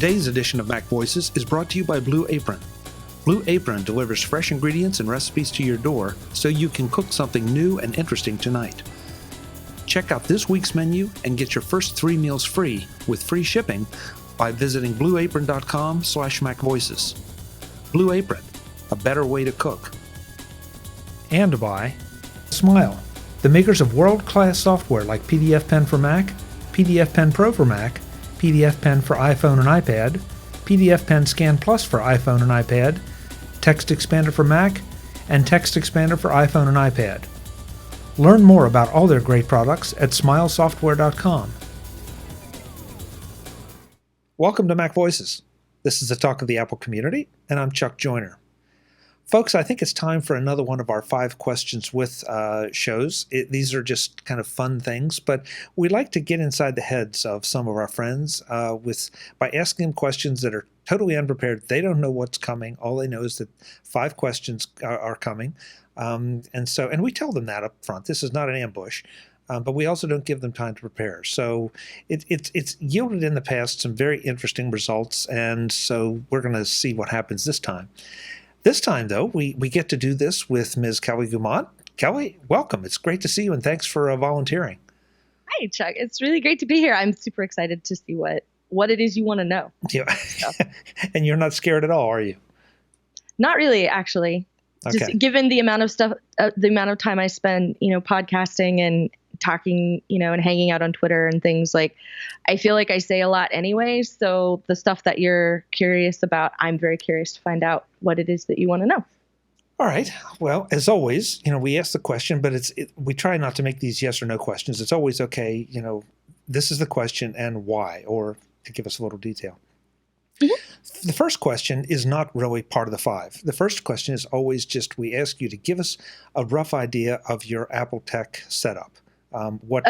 Today's edition of MacVoices is brought to you by Blue Apron. Blue Apron delivers fresh ingredients and recipes to your door so you can cook something new and interesting tonight. Check out this week's menu and get your first 3 meals free with free shipping by visiting blueapron.com/MacVoices. Blue Apron, a better way to cook. And by Smile, the makers of world-class software like PDF Pen for Mac, PDF Pen Pro for Mac, PDF Pen for iPhone and iPad, PDF Pen Scan Plus for iPhone and iPad, Text Expander for Mac, and Text Expander for iPhone and iPad. Learn more about all their great products at smilesoftware.com. Welcome to Mac Voices. This is the talk of the Apple community, and I'm Chuck Joyner. Folks, I think it's time for another one of our 5 questions with shows. These are just kind of fun things, but we like to get inside the heads of some of our friends by asking them questions that are totally unprepared. They don't know what's coming. All they know is that 5 questions are coming. And we tell them that up front. This is not an ambush, but we also don't give them time to prepare. So it's yielded in the past some very interesting results, and so we're going to see what happens this time. This time, though, we get to do this with Ms. Kelly Guimont. Kelly, welcome. It's great to see you, and thanks for volunteering. Hi, Chuck. It's really great to be here. I'm super excited to see what it is you want to know. Yeah. And you're not scared at all, are you? Not really, actually. Okay. Just given the amount of stuff, the amount of time I spend, podcasting and talking, and hanging out on Twitter and things, like, I feel like I say a lot anyway. So the stuff that you're curious about, I'm very curious to find out what it is that you want to know. All right. Well, as always, we ask the question, but we try not to make these yes or no questions. It's always okay. This is the question and why, or to give us a little detail. Mm-hmm. The first question is not really part of the 5. The first question is always just, we ask you to give us a rough idea of your Apple tech setup. What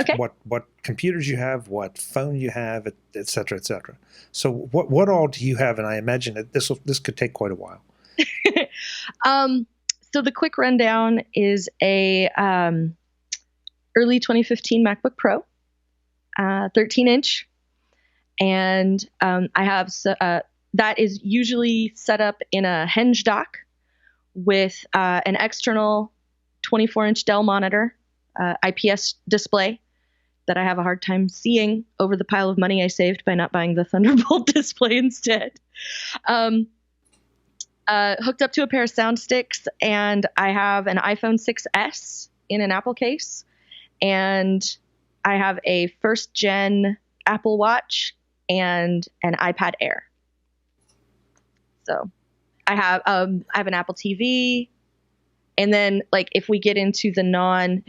computers you have, what phone you have, et cetera, et cetera. So what all do you have? And I imagine that this could take quite a while. So the quick rundown is a early 2015 MacBook Pro, 13-inch. And I have that is usually set up in a Henge Dock with an external 24-inch Dell monitor, IPS display that I have a hard time seeing over the pile of money I saved by not buying the Thunderbolt display instead. Hooked up to a pair of sound sticks, and I have an iPhone 6S in an Apple case, and I have a first-gen Apple Watch and an iPad Air. So I have an Apple TV, and then, like, if we get into the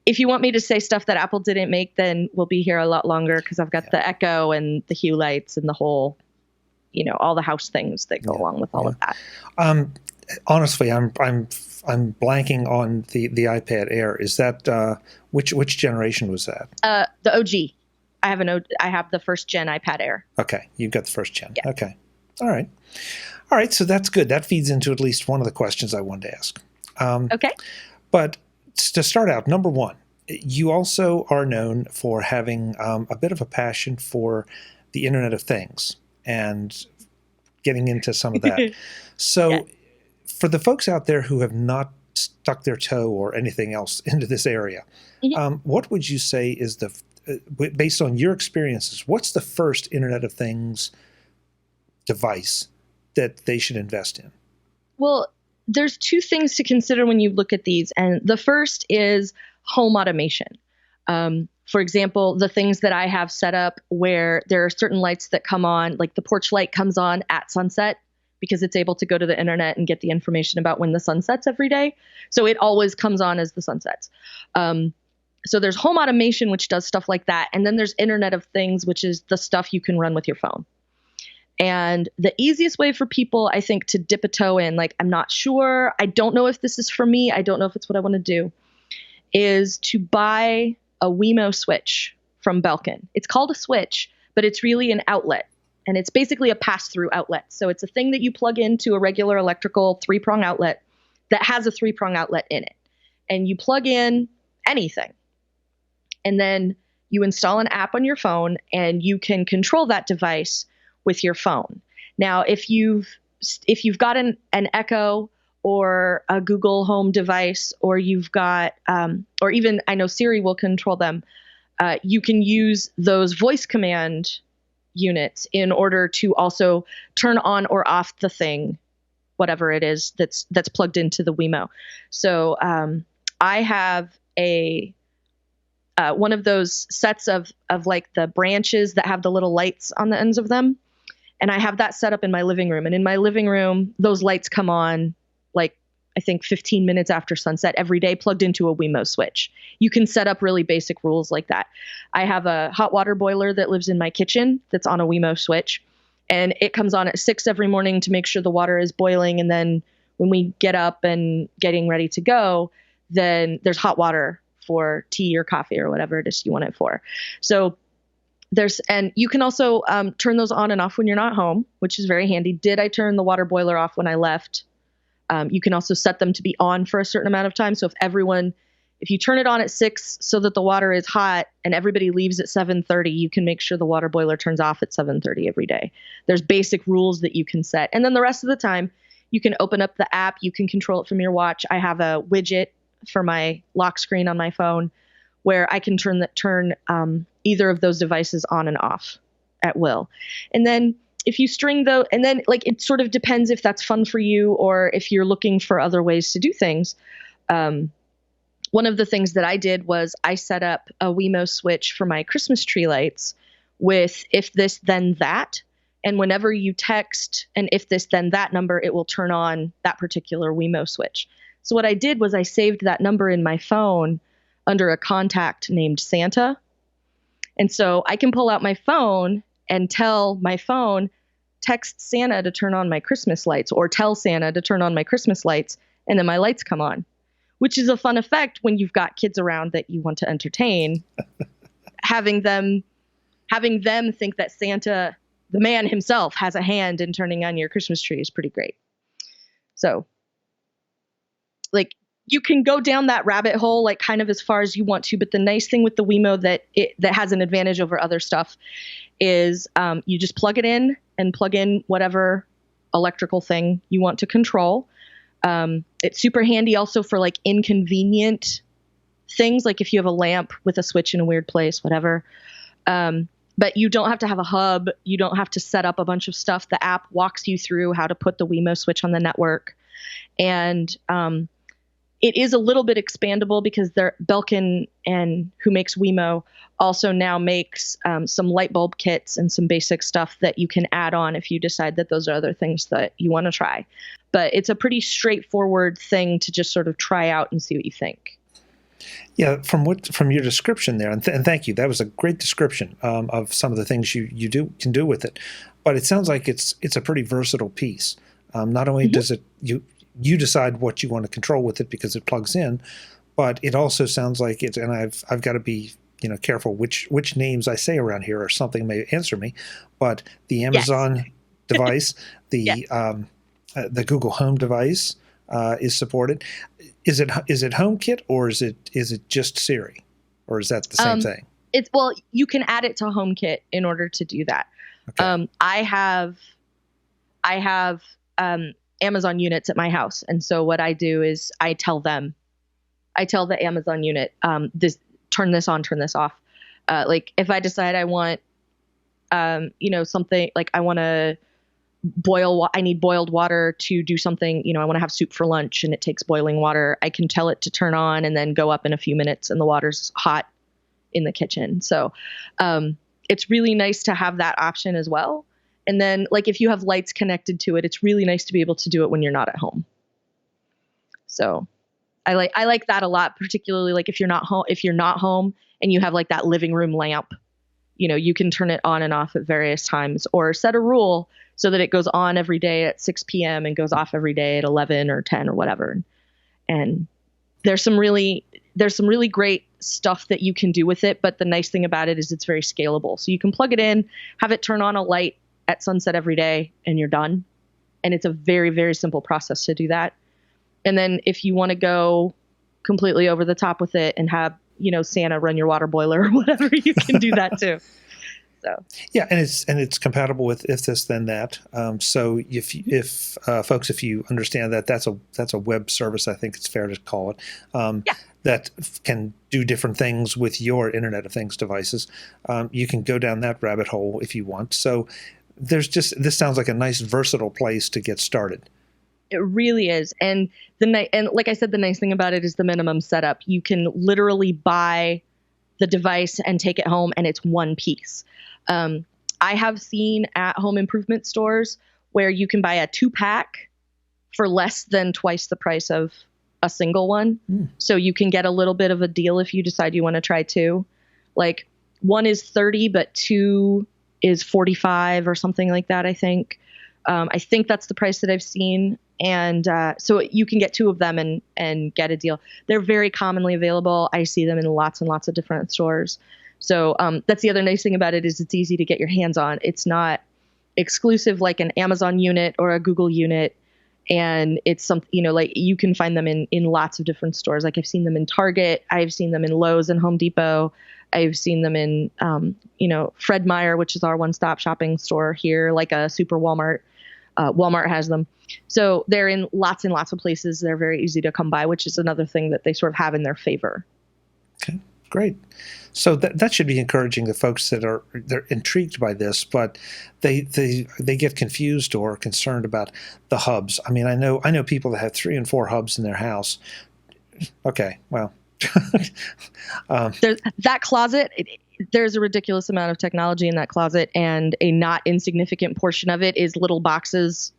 if you want me to say stuff that Apple didn't make, then we'll be here a lot longer, because I've got the Echo and the Hue lights and the whole, all the house things that go along with all of that. Honestly, I'm blanking on the iPad Air. Is that which generation was that? The OG. I have the first gen iPad Air. Okay, you've got the first gen. Yeah. Okay, all right. So that's good. That feeds into at least one of the questions I wanted to ask. Okay. But to start out, number one, you also are known for having a bit of a passion for the Internet of Things and getting into some of that. So for the folks out there who have not stuck their toe or anything else into this area, what would you say is based on your experiences, what's the first Internet of Things device that they should invest in? Well, there's 2 things to consider when you look at these. And the first is home automation. For example, the things that I have set up where there are certain lights that come on, like the porch light comes on at sunset, because it's able to go to the internet and get the information about when the sun sets every day. So it always comes on as the sun sets. So there's home automation, which does stuff like that. And then there's Internet of Things, which is the stuff you can run with your phone. And the easiest way for people, I think, to dip a toe in, like, I'm not sure, I don't know if this is for me, I don't know if it's what I want to do, is to buy a WeMo Switch from Belkin. It's called a switch, but it's really an outlet. And it's basically a pass-through outlet. So it's a thing that you plug into a regular electrical 3-prong outlet that has a 3-prong outlet in it. And you plug in anything. And then you install an app on your phone, and you can control that device with your phone. Now, if you've got an Echo or a Google Home device, or you've got, or even I know Siri will control them, you can use those voice command units in order to also turn on or off the thing, whatever it is that's plugged into the WeMo. So I have a one of those sets of like the branches that have the little lights on the ends of them, and I have that set up in my living room. And in my living room, those lights come on like I think 15 minutes after sunset every day, plugged into a WeMo Switch. You can set up really basic rules like that. I have a hot water boiler that lives in my kitchen that's on a WeMo Switch, and it comes on at 6 every morning to make sure the water is boiling. And then when we get up and getting ready to go, then there's hot water for tea or coffee or whatever it is you want it for. So and you can also turn those on and off when you're not home, which is very handy. Did I turn the water boiler off when I left? You can also set them to be on for a certain amount of time. So if you turn it on at 6 so that the water is hot and everybody leaves at 7:30, you can make sure the water boiler turns off at 7:30 every day. There's basic rules that you can set. And then the rest of the time, you can open up the app. You can control it from your watch. I have a widget for my lock screen on my phone where I can turn either of those devices on and off at will. And then if you string and then like it sort of depends if that's fun for you or if you're looking for other ways to do things. One of the things that I did was I set up a WeMo Switch for my Christmas tree lights with if this, then that. And whenever you text an if this, then that number, it will turn on that particular WeMo Switch. So what I did was I saved that number in my phone under a contact named Santa. And so I can pull out my phone and tell my phone, text Santa to turn on my Christmas lights, or tell Santa to turn on my Christmas lights, and then my lights come on, which is a fun effect when you've got kids around that you want to entertain. having them think that Santa, the man himself, has a hand in turning on your Christmas tree is pretty great. So, like, you can go down that rabbit hole like kind of as far as you want to, but the nice thing with the WeMo that has an advantage over other stuff is you just plug it in and plug in whatever electrical thing you want to control. It's super handy also for like inconvenient things, like if you have a lamp with a switch in a weird place, whatever. But you don't have to have a hub. You don't have to set up a bunch of stuff. The app walks you through how to put the WeMo Switch on the network. And it is a little bit expandable because Belkin, and who makes WeMo, also now makes some light bulb kits and some basic stuff that you can add on if you decide that those are other things that you want to try. But it's a pretty straightforward thing to just sort of try out and see what you think. Yeah, from your description there, and thank you. That was a great description of some of the things you can do with it. But it sounds like it's a pretty versatile piece. Not only does it you decide what you want to control with it because it plugs in, but it also sounds like it's, and I've got to be careful which names I say around here, or something may answer me. But the Amazon device, the Google Home device is supported. Is it HomeKit, or is it just Siri, or is that the same thing? Well, you can add it to HomeKit in order to do that. Okay. I have Amazon units at my house, and so what I do is I tell the Amazon unit, turn this on, turn this off. Like if I decide I want, something like I want to I need boiled water to do something, I want to have soup for lunch and it takes boiling water. I can tell it to turn on and then go up in a few minutes and the water's hot in the kitchen. So, it's really nice to have that option as well. And then like if you have lights connected to it, it's really nice to be able to do it when you're not at home. So I like that a lot, particularly like if you're not home and you have like that living room lamp, you can turn it on and off at various times, or set a rule so that it goes on every day at 6 p.m. and goes off every day at 11 or 10 or whatever. And there's some really great stuff that you can do with it. But the nice thing about it is it's very scalable. So you can plug it in, have it turn on a light at sunset every day, and you're done. And it's a very, very simple process to do that. And then if you want to go completely over the top with it and have, Santa run your water boiler or whatever, you can do that too. So Yeah, and it's compatible with if this then that. So if folks, if you understand that that's a web service, I think it's fair to call it. yeah, That can do different things with your Internet of Things devices. You can go down that rabbit hole if you want. So this sounds like a nice versatile place to get started. it really is. And and like I said, the nice thing about it is the minimum setup. You can literally buy the device and take it home, and it's one piece. I have seen at home improvement stores where you can buy a 2-pack for less than twice the price of a single one. So you can get a little bit of a deal if you decide you want to try 2. Like one is 30, but 2 is 45 or something like that, I think. I think that's the price that I've seen. And so you can get 2 of them and get a deal. They're very commonly available. I see them in lots and lots of different stores. So that's the other nice thing about it is it's easy to get your hands on. It's not exclusive like an Amazon unit or a Google unit. And it's something, like you can find them in lots of different stores. Like I've seen them in Target. I've seen them in Lowe's and Home Depot. I've seen them in, Fred Meyer, which is our one-stop shopping store here, like a super Walmart. Walmart has them. So they're in lots and lots of places. They're very easy to come by, which is another thing that they sort of have in their favor. Okay, great. So that should be encouraging to folks that they're intrigued by this, but they get confused or concerned about the hubs. I mean, I know people that have 3 and 4 hubs in their house. Okay, well, there's that closet. There's a ridiculous amount of technology in that closet, and a not insignificant portion of it is little boxes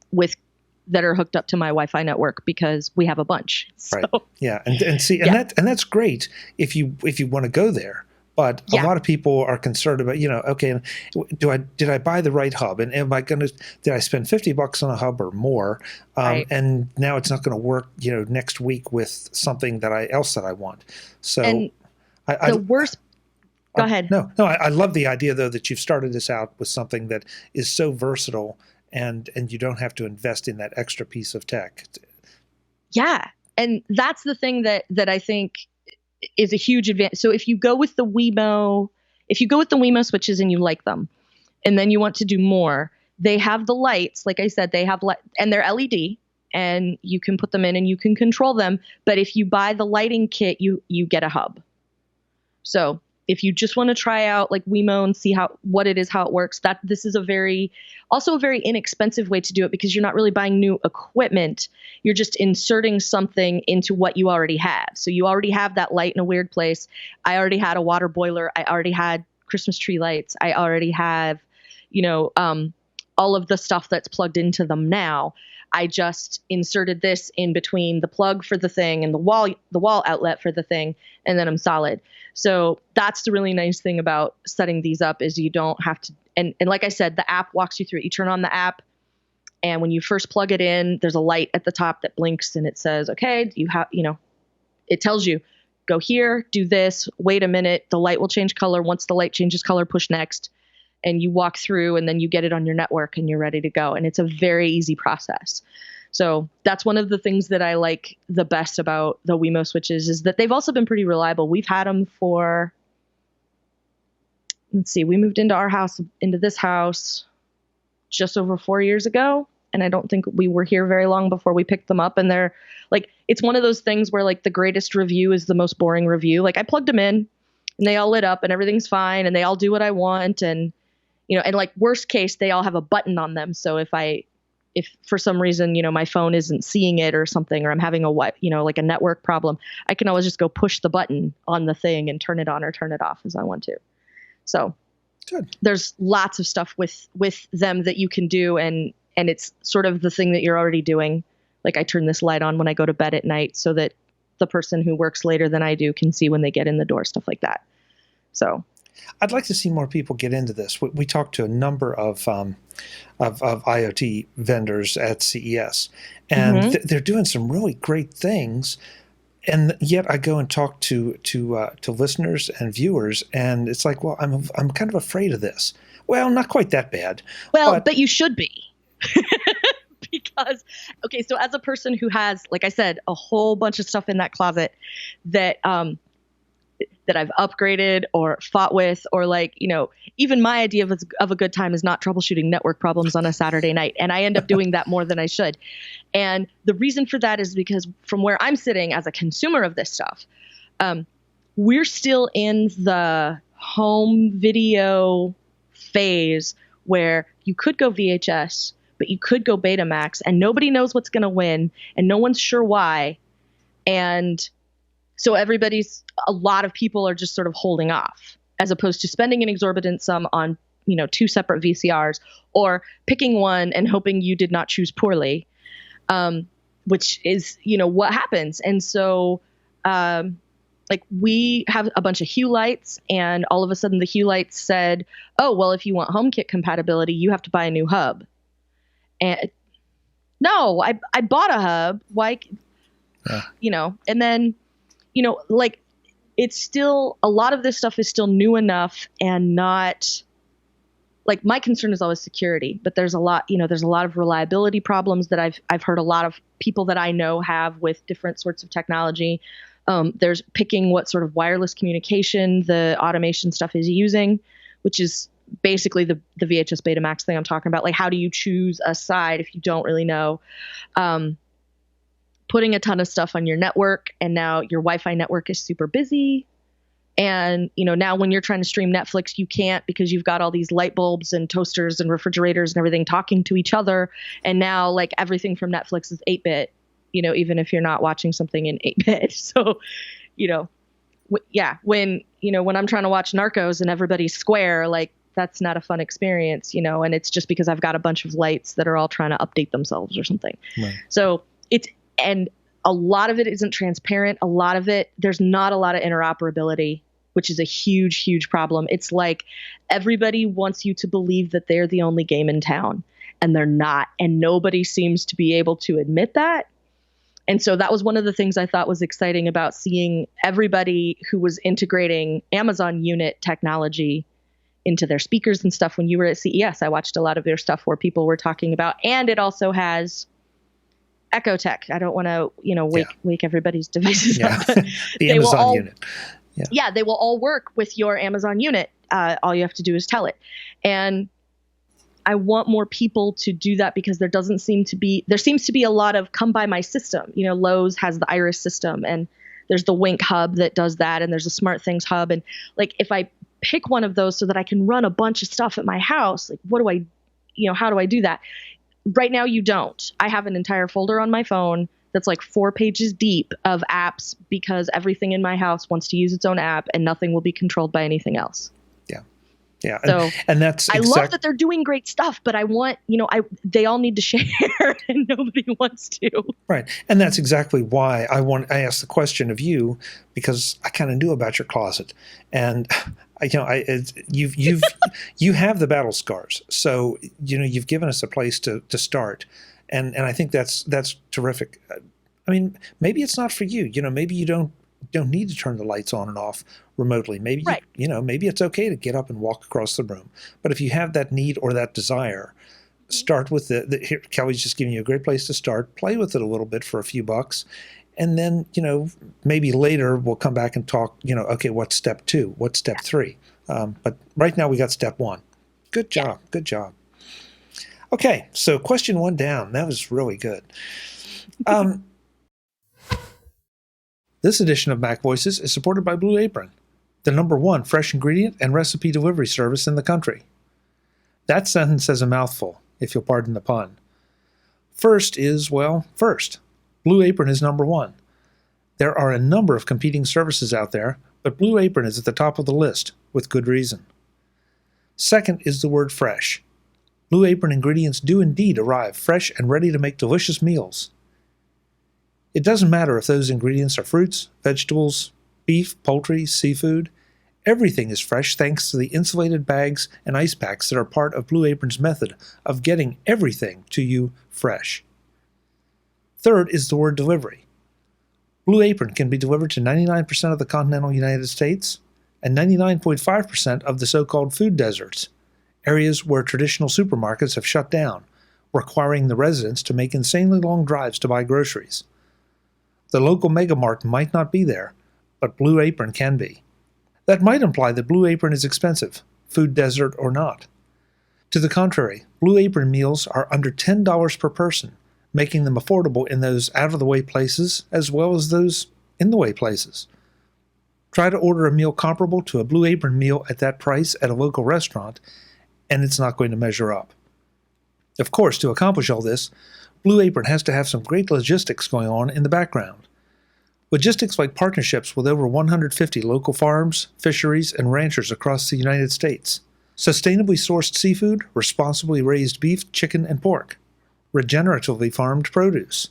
that are hooked up to my Wi-Fi network because we have a bunch. So, right. Yeah, and see, and that's great if you want to go there. But a lot of people are concerned about, okay, did I buy the right hub? And did I spend $50 on a hub or more? Right. And now it's not going to work, next week with something that I want. So and the worst. Go ahead. No, I love the idea though that you've started this out with something that is so versatile and you don't have to invest in that extra piece of tech. Yeah. And that's the thing that I think is a huge advantage. So if you go with the WeMo switches and you like them, and then you want to do more, they have the lights. Like I said, they have and they're LED, and you can put them in and you can control them. But if you buy the lighting kit, you get a hub. So if you just want to try out like WeMo and see how it works, this is also a very inexpensive way to do it because you're not really buying new equipment. You're just inserting something into what you already have. So you already have that light in a weird place. I already had a water boiler. I already had Christmas tree lights. I already have, all of the stuff that's plugged into them now. I just inserted this in between the plug for the thing and the wall outlet for the thing, and then I'm solid. So that's the really nice thing about setting these up is you don't have to. And like I said, the app walks you through it. You turn on the app, and when you first plug it in, there's a light at the top that blinks, and it says, "Okay, you have," it tells you, "Go here, do this. Wait a minute, the light will change color. Once the light changes color, push next." And you walk through and then you get it on your network and you're ready to go. And it's a very easy process. So that's one of the things that I like the best about the WeMo switches is that they've also been pretty reliable. We've had them for, we moved into this house just over 4 years ago. And I don't think we were here very long before we picked them up. And they're like, it's one of those things where like the greatest review is the most boring review. Like I plugged them in and they all lit up and everything's fine and they all do what I want. And and like worst case, they all have a button on them. So if for some reason, my phone isn't seeing it or something, or I'm having like a network problem, I can always just go push the button on the thing and turn it on or turn it off as I want to. So good. There's lots of stuff with them that you can do. And it's sort of the thing that you're already doing. Like I turn this light on when I go to bed at night so that the person who works later than I do can see when they get in the door, stuff like that. So I'd like to see more people get into this. We talked to a number of IoT vendors at CES, and they're doing some really great things. And yet, I go and talk to listeners and viewers, and it's like, well, I'm kind of afraid of this. Well, not quite that bad. Well, but you should be. Because, okay, so as a person who has, like I said, a whole bunch of stuff in that closet that that I've upgraded or fought with, or like, even my idea of a good time is not troubleshooting network problems on a Saturday night. And I end up doing that more than I should. And the reason for that is because from where I'm sitting as a consumer of this stuff, we're still in the home video phase where you could go VHS, but you could go Betamax, and nobody knows what's going to win, and no one's sure why. And so a lot of people are just sort of holding off, as opposed to spending an exorbitant sum on, 2 separate VCRs, or picking one and hoping you did not choose poorly, which is, what happens. And so, like, we have a bunch of Hue lights, and all of a sudden the Hue lights said, oh, well, if you want HomeKit compatibility, you have to buy a new hub. And no, I bought a hub. Why, and then, like, it's still, a lot of this stuff is still new enough and not, like, my concern is always security, but there's a lot of reliability problems that I've heard a lot of people that I know have with different sorts of technology. There's picking what sort of wireless communication the automation stuff is using, which is basically the VHS Betamax thing I'm talking about. Like, how do you choose a side if you don't really know? Putting a ton of stuff on your network, and now your Wi-Fi network is super busy. And, now when you're trying to stream Netflix, you can't, because you've got all these light bulbs and toasters and refrigerators and everything talking to each other. And now, like, everything from Netflix is 8-bit, even if you're not watching something in 8-bit. So, when I'm trying to watch Narcos and everybody's square, like, that's not a fun experience, and it's just because I've got a bunch of lights that are all trying to update themselves or something. Right. So and a lot of it isn't transparent. A lot of it, there's not a lot of interoperability, which is a huge, huge problem. It's like everybody wants you to believe that they're the only game in town, and they're not. And nobody seems to be able to admit that. And so that was one of the things I thought was exciting about seeing everybody who was integrating Amazon unit technology into their speakers and stuff. When you were at CES, I watched a lot of their stuff where people were talking about, and it also has Echo Tech. I don't want to, wake everybody's devices up. The Amazon unit. Yeah, they will all work with your Amazon unit. All you have to do is tell it. And I want more people to do that, because there seems to be a lot of come by my system. Lowe's has the Iris system, and there's the Wink hub that does that, and there's a Smart Things hub. And like, if I pick one of those so that I can run a bunch of stuff at my house, like, how do I do that? Right now, you don't. I have an entire folder on my phone that's like 4 pages deep of apps, because everything in my house wants to use its own app, and nothing will be controlled by anything else. Yeah. So and that's I love that they're doing great stuff, but I want, they all need to share, and nobody wants to. Right. And that's exactly why I asked the question of you, because I kind of knew about your closet, and you have the battle scars. So, you've given us a place to start. And I think that's terrific. I mean, maybe it's not for you, maybe you don't need to turn the lights on and off remotely. Maybe, right. Maybe it's okay to get up and walk across the room. But if you have that need or that desire, start with here, Kelly's just giving you a great place to start. Play with it a little bit for a few bucks. And then, maybe later we'll come back and talk, okay, what's step 2? What's step 3? But right now we got step 1. Good job. Good job. Okay. So question 1 down. That was really good. This edition of MacVoices is supported by Blue Apron, the #1 fresh ingredient and recipe delivery service in the country. That sentence is a mouthful, if you'll pardon the pun. First. Blue Apron is #1. There are a number of competing services out there, but Blue Apron is at the top of the list, with good reason. Second is the word fresh. Blue Apron ingredients do indeed arrive fresh and ready to make delicious meals. It doesn't matter if those ingredients are fruits, vegetables, beef, poultry, seafood. Everything is fresh thanks to the insulated bags and ice packs that are part of Blue Apron's method of getting everything to you fresh. Third is the word delivery. Blue Apron can be delivered to 99% of the continental United States and 99.5% of the so-called food deserts, areas where traditional supermarkets have shut down, requiring the residents to make insanely long drives to buy groceries. The local Mega Mart might not be there, but Blue Apron can be. That might imply that Blue Apron is expensive, food desert or not. To the contrary, Blue Apron meals are under $10 per person, making them affordable in those out-of-the-way places as well as those in-the-way places. Try to order a meal comparable to a Blue Apron meal at that price at a local restaurant, and it's not going to measure up. Of course, to accomplish all this, Blue Apron has to have some great logistics going on in the background. Logistics like partnerships with over 150 local farms, fisheries, and ranchers across the United States. Sustainably sourced seafood, responsibly raised beef, chicken, and pork. Regeneratively farmed produce.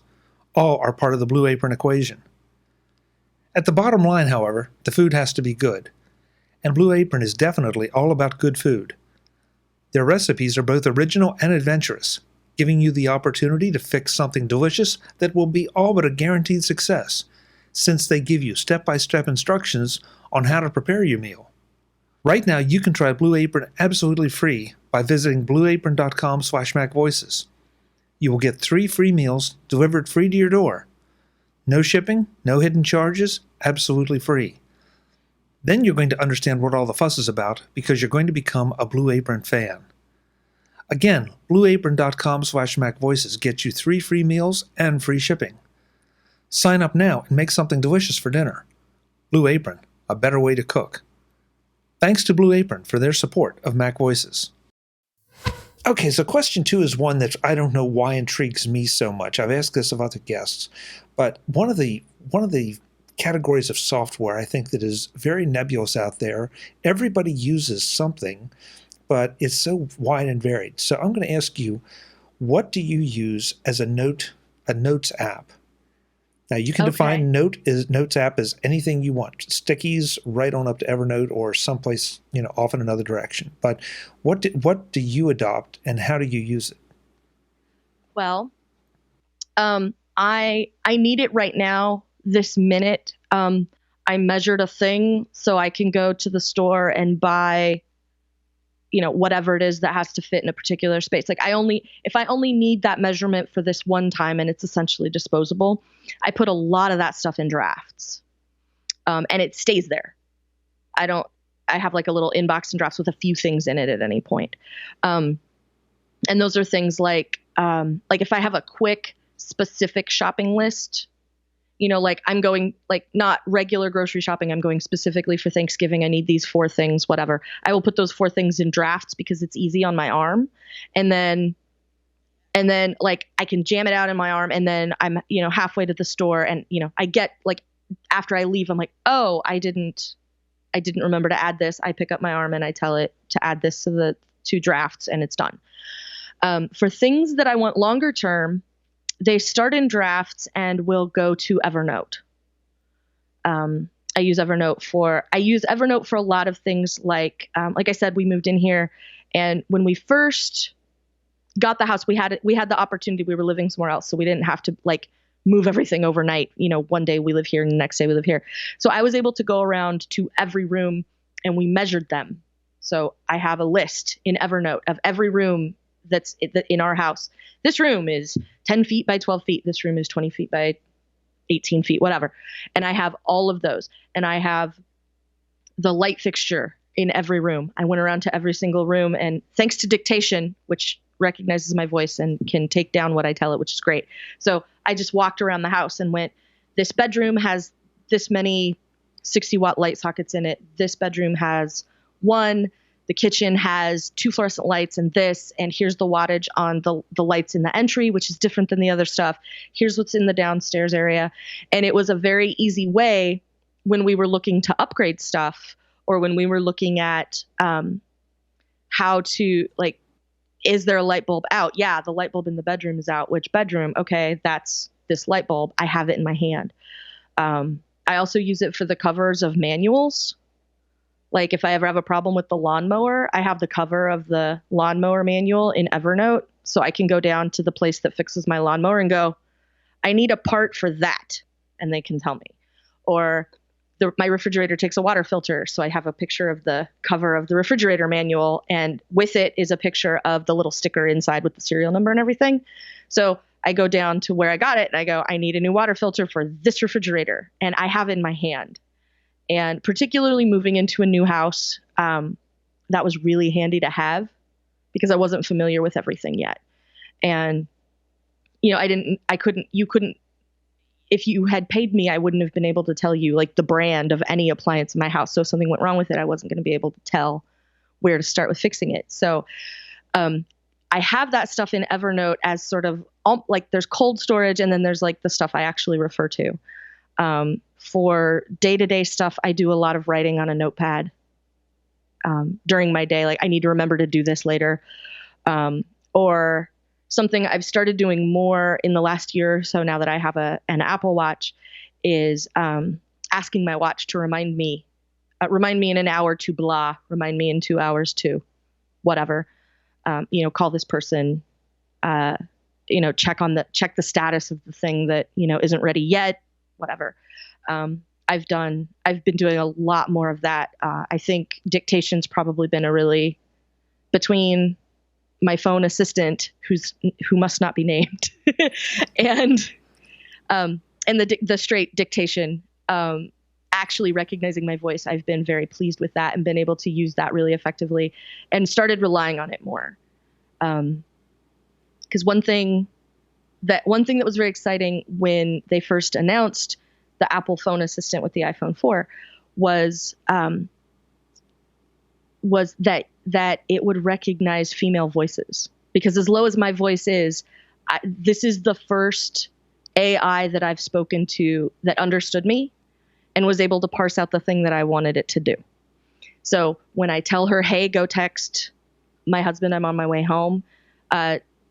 All are part of the Blue Apron equation. At the bottom line, however, the food has to be good. And Blue Apron is definitely all about good food. Their recipes are both original and adventurous, giving you the opportunity to fix something delicious that will be all but a guaranteed success, since they give you step-by-step instructions on how to prepare your meal. Right now, you can try Blue Apron absolutely free by visiting blueapron.com/MacVoices. You will get 3 free meals delivered free to your door. No shipping, no hidden charges, absolutely free. Then you're going to understand what all the fuss is about because you're going to become a Blue Apron fan. Again, blueapron.com/MacVoices gets you 3 free meals and free shipping. Sign up now and make something delicious for dinner. Blue Apron, a better way to cook. Thanks to Blue Apron for their support of MacVoices. Okay, so question 2 is one that I don't know why intrigues me so much. I've asked this of other guests, but one of the categories of software I think that is very nebulous out there. Everybody uses something, but it's so wide and varied. So I'm going to ask you, what do you use as a notes app? Now, you can define Notes app as anything you want. Stickies right on up to Evernote or someplace, off in another direction. But what do you adopt and how do you use it? Well, I need it right now, this minute. I measured a thing so I can go to the store and buy, whatever it is that has to fit in a particular space. Like if I only need that measurement for this one time and it's essentially disposable, I put a lot of that stuff in drafts. And it stays there. I have like a little inbox in drafts with a few things in it at any point. And those are things like if I have a quick specific shopping list, like I'm going not regular grocery shopping. I'm going specifically for Thanksgiving. I need these 4 things, whatever. I will put those 4 things in drafts because it's easy on my arm. And then I can jam it out in my arm and then I'm, halfway to the store and, I get after I leave, I'm like, oh, I didn't remember to add this. I pick up my arm and I tell it to add this to the 2 drafts and it's done. For things that I want longer term, they start in drafts and will go to Evernote. I use Evernote for a lot of things like I said, we moved in here and when we first got the house, we had the opportunity, we were living somewhere else. So we didn't have to move everything overnight. One day we live here and the next day we live here. So I was able to go around to every room and we measured them. So I have a list in Evernote of every room that's in our house. This room is 10 feet by 12 feet. This room is 20 feet by 18 feet, whatever. And I have all of those. And I have the light fixture in every room. I went around to every single room and thanks to dictation, which recognizes my voice and can take down what I tell it, which is great. So I just walked around the house and went, this bedroom has this many 60-watt light sockets in it. This bedroom has 1. The kitchen has 2 fluorescent lights and here's the wattage on the lights in the entry, which is different than the other stuff. Here's what's in the downstairs area. And it was a very easy way when we were looking to upgrade stuff or when we were looking at how to is there a light bulb out? Yeah, the light bulb in the bedroom is out. Which bedroom? Okay, that's this light bulb. I have it in my hand. I also use it for the covers of manuals. Like if I ever have a problem with the lawnmower, I have the cover of the lawnmower manual in Evernote. So I can go down to the place that fixes my lawnmower and go, I need a part for that. And they can tell me. Or my refrigerator takes a water filter. So I have a picture of the cover of the refrigerator manual. And with it is a picture of the little sticker inside with the serial number and everything. So I go down to where I got it and I go, I need a new water filter for this refrigerator. And I have it in my hand. And particularly moving into a new house, that was really handy to have because I wasn't familiar with everything yet. And, you couldn't, if you had paid me, I wouldn't have been able to tell you like the brand of any appliance in my house. So if something went wrong with it, I wasn't going to be able to tell where to start with fixing it. So, I have that stuff in Evernote as sort of like there's cold storage and then there's like the stuff I actually refer to. For day-to-day stuff, I do a lot of writing on a notepad during my day. Like I need to remember to do this later. Or something I've started doing more in the last year or so now that I have an Apple Watch is asking my watch to remind me in an hour to blah, remind me in 2 hours to whatever. Call this person, check the status of the thing that, isn't ready yet, whatever. I've been doing a lot more of that. I think dictation's probably been between my phone assistant who must not be named and the straight dictation, actually recognizing my voice. I've been very pleased with that and been able to use that really effectively and started relying on it more. Because one thing that was very exciting when they first announced the Apple phone assistant with the iPhone 4 was that it would recognize female voices. Because as low as my voice is, this is the first AI that I've spoken to that understood me and was able to parse out the thing that I wanted it to do. So when I tell her, hey, go text my husband, I'm on my way home,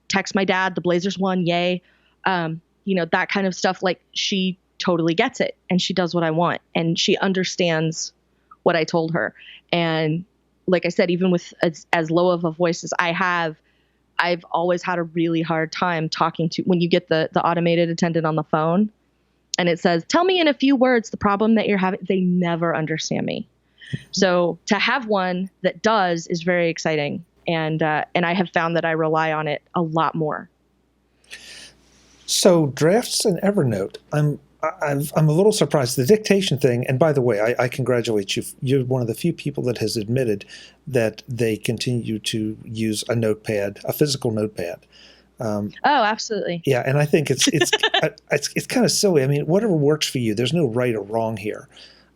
text my dad, the Blazers won, yay. That kind of stuff, like she totally gets it and she does what I want and she understands what I told her. And like I said, even with as low of a voice as I have, I've always had a really hard time talking to when you get the automated attendant on the phone and it says, tell me in a few words the problem that you're having. They never understand me. So to have one that does is very exciting. And I have found that I rely on it a lot more. So drafts in Evernote, I'm a little surprised. The dictation thing, and by the way, I congratulate you. You're one of the few people that has admitted that they continue to use a notepad, a physical notepad. Oh, absolutely. Yeah, and I think it's kind of silly. I mean, whatever works for you. There's no right or wrong here.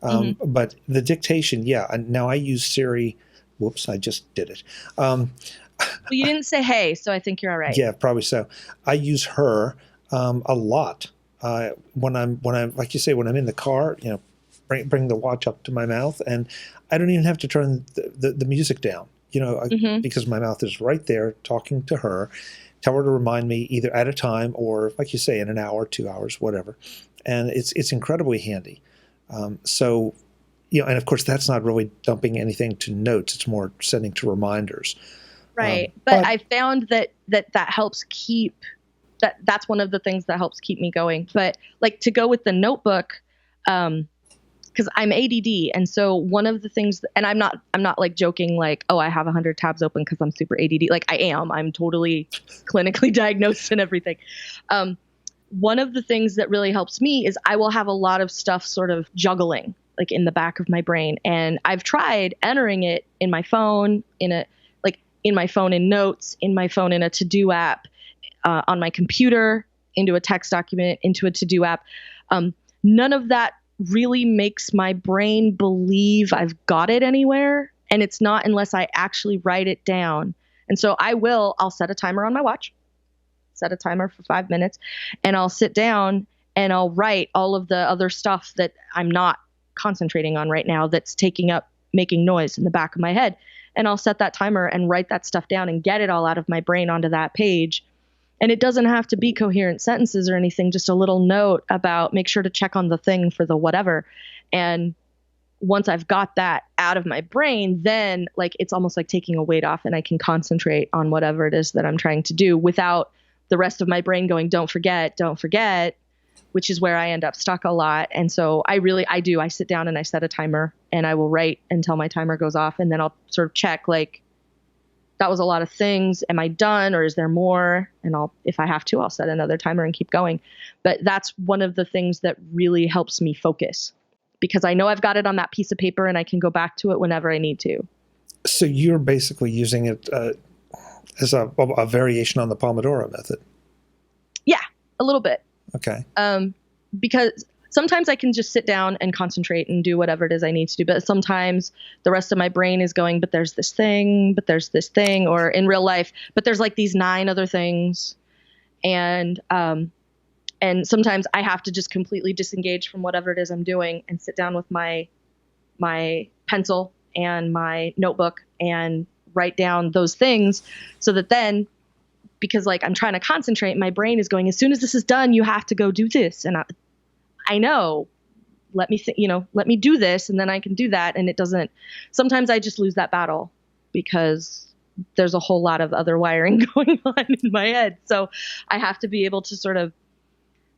But the dictation, yeah. Now I use Siri. Whoops, I just did it. Well, you didn't say hey, so I think you're all right. Yeah, probably so. I use her a lot. When I'm like you say, when I'm in the car, bring the watch up to my mouth, and I don't even have to turn the music down, because my mouth is right there talking to her. Tell her to remind me either at a time or, like you say, in an hour, 2 hours, whatever. And it's incredibly handy. So, and of course that's not really dumping anything to notes. It's more sending to reminders. Right. But I found that helps keep. That's one of the things that helps keep me going. But like to go with the notebook, because I'm ADD, and so one of the things, and I'm not like joking like, oh, I have 100 tabs open because I'm super ADD. Like I am. I'm totally clinically diagnosed and everything. One of the things that really helps me is I will have a lot of stuff sort of juggling like in the back of my brain, and I've tried entering it in my phone in my phone in notes, in my phone in a to-do app. On my computer, into a text document, into a to-do app. None of that really makes my brain believe I've got it anywhere. And it's not unless I actually write it down. And so I'll set a timer on my watch, set a timer for 5 minutes, and I'll sit down and I'll write all of the other stuff that I'm not concentrating on right now that's making noise in the back of my head. And I'll set that timer and write that stuff down and get it all out of my brain onto that page. And it doesn't have to be coherent sentences or anything, just a little note about make sure to check on the thing for the whatever. And once I've got that out of my brain, then like it's almost like taking a weight off and I can concentrate on whatever it is that I'm trying to do without the rest of my brain going, don't forget, which is where I end up stuck a lot. And so I sit down and I set a timer and I will write until my timer goes off. And then I'll sort of check like, that was a lot of things. Am I done or is there more? And if I have to, I'll set another timer and keep going. But that's one of the things that really helps me focus because I know I've got it on that piece of paper and I can go back to it whenever I need to. So you're basically using it as a variation on the Pomodoro method. Yeah, a little bit. Okay. Because sometimes I can just sit down and concentrate and do whatever it is I need to do. But sometimes the rest of my brain is going, but there's this thing, or in real life, but there's like these 9 other things. And sometimes I have to just completely disengage from whatever it is I'm doing and sit down with my pencil and my notebook and write down those things, so that then, because like I'm trying to concentrate, my brain is going, as soon as this is done, you have to go do this. And I know, let me do this, and then I can do that. And it doesn't, sometimes I just lose that battle because there's a whole lot of other wiring going on in my head. So I have to be able to sort of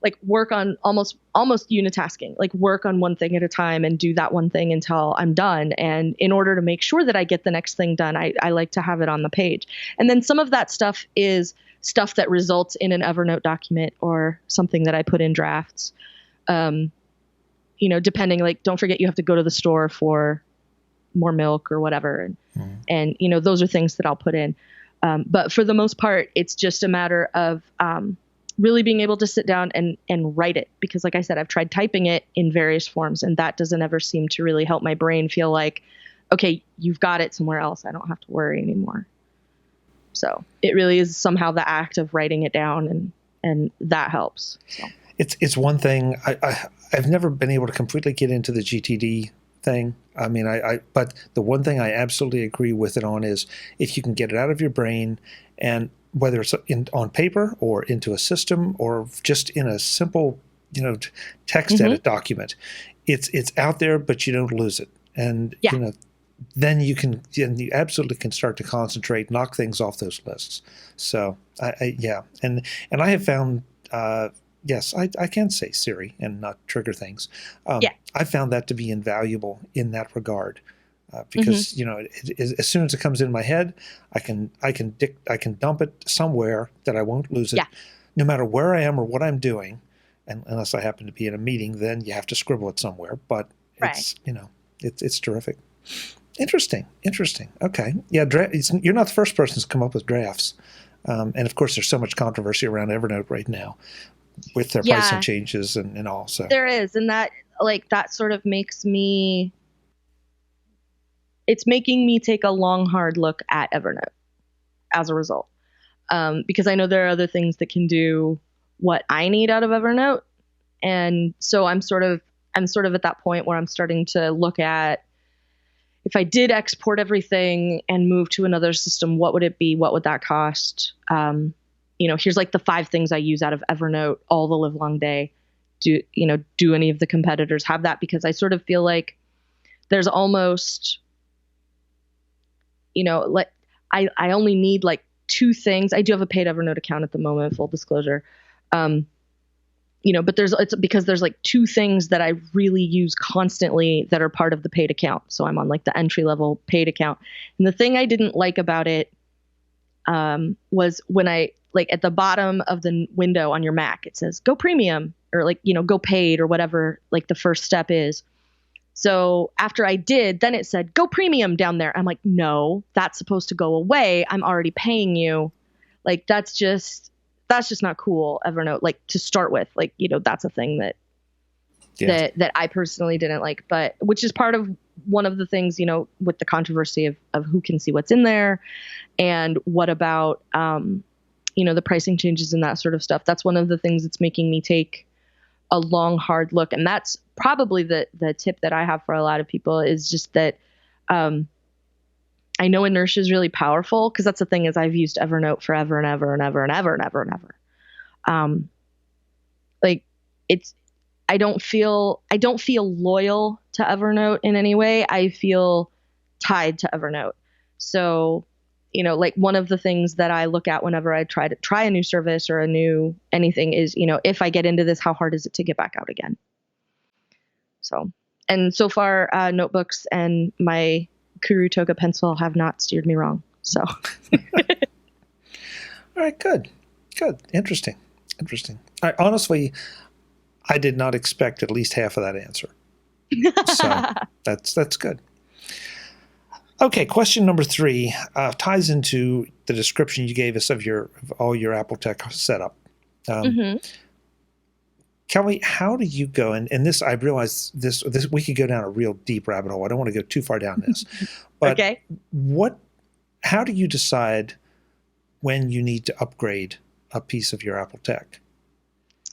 like work on almost unitasking, like work on one thing at a time and do that one thing until I'm done. And in order to make sure that I get the next thing done, I like to have it on the page. And then some of that stuff is stuff that results in an Evernote document or something that I put in drafts. Depending, like, don't forget you have to go to the store for more milk or whatever. And those are things that I'll put in. But for the most part, it's just a matter of, really being able to sit down and write it, because like I said, I've tried typing it in various forms, and that doesn't ever seem to really help my brain feel like, okay, you've got it somewhere else. I don't have to worry anymore. So it really is somehow the act of writing it down, and that helps. So. It's one thing. I've never been able to completely get into the GTD thing. I mean, but the one thing I absolutely agree with it on is if you can get it out of your brain, and whether it's on paper or into a system or just in a simple, text edit document, it's out there, but you don't lose it. And, then you absolutely can start to concentrate, knock things off those lists. So And I have found, yes, I can say Siri and not trigger things. I found that to be invaluable in that regard. Because as soon as it comes in my head, I can dump it somewhere that I won't lose it, no matter where I am or what I'm doing, and unless I happen to be in a meeting, then you have to scribble it somewhere. But it's it's terrific. Interesting. Okay, yeah, you're not the first person to come up with drafts, and of course there's so much controversy around Evernote right now with their pricing changes and all. So there is, and that sort of makes me. It's making me take a long, hard look at Evernote as a result, because I know there are other things that can do what I need out of Evernote. And so I'm sort of at that point where I'm starting to look at, if I did export everything and move to another system, what would it be? What would that cost? Here's like the 5 things I use out of Evernote all the live long day. Do any of the competitors have that? Because I sort of feel like there's almost, I only need like 2 things. I do have a paid Evernote account at the moment, full disclosure. But it's because there's like 2 things that I really use constantly that are part of the paid account. So I'm on like the entry level paid account. And the thing I didn't like about it was when I at the bottom of the window on your Mac, it says go premium or go paid or whatever, like the first step is. So after I did, then it said, go premium down there. I'm like, no, that's supposed to go away. I'm already paying you. Like, that's just not cool, Evernote, to start with. That's a thing that I personally didn't like, but which is part of one of the things, with the controversy of who can see what's in there and what about, the pricing changes and that sort of stuff. That's one of the things that's making me take a long, hard look. And that's probably the tip that I have for a lot of people is just that I know inertia is really powerful, because that's the thing is I've used Evernote forever and ever and ever and ever and ever and ever. I don't feel loyal to Evernote in any way. I feel tied to Evernote. So, one of the things that I look at whenever I try a new service or a new anything is, if I get into this, how hard is it to get back out again? So far, notebooks and my Kuru Toga pencil have not steered me wrong. So. All right, good. Interesting. Honestly, I did not expect at least half of that answer. So that's good. Okay, question number 3 ties into the description you gave us of all your Apple Tech setup. Kelly, how do you go? And this, I realize this we could go down a real deep rabbit hole. I don't want to go too far down this, but Okay. How do you decide when you need to upgrade a piece of your Apple Tech?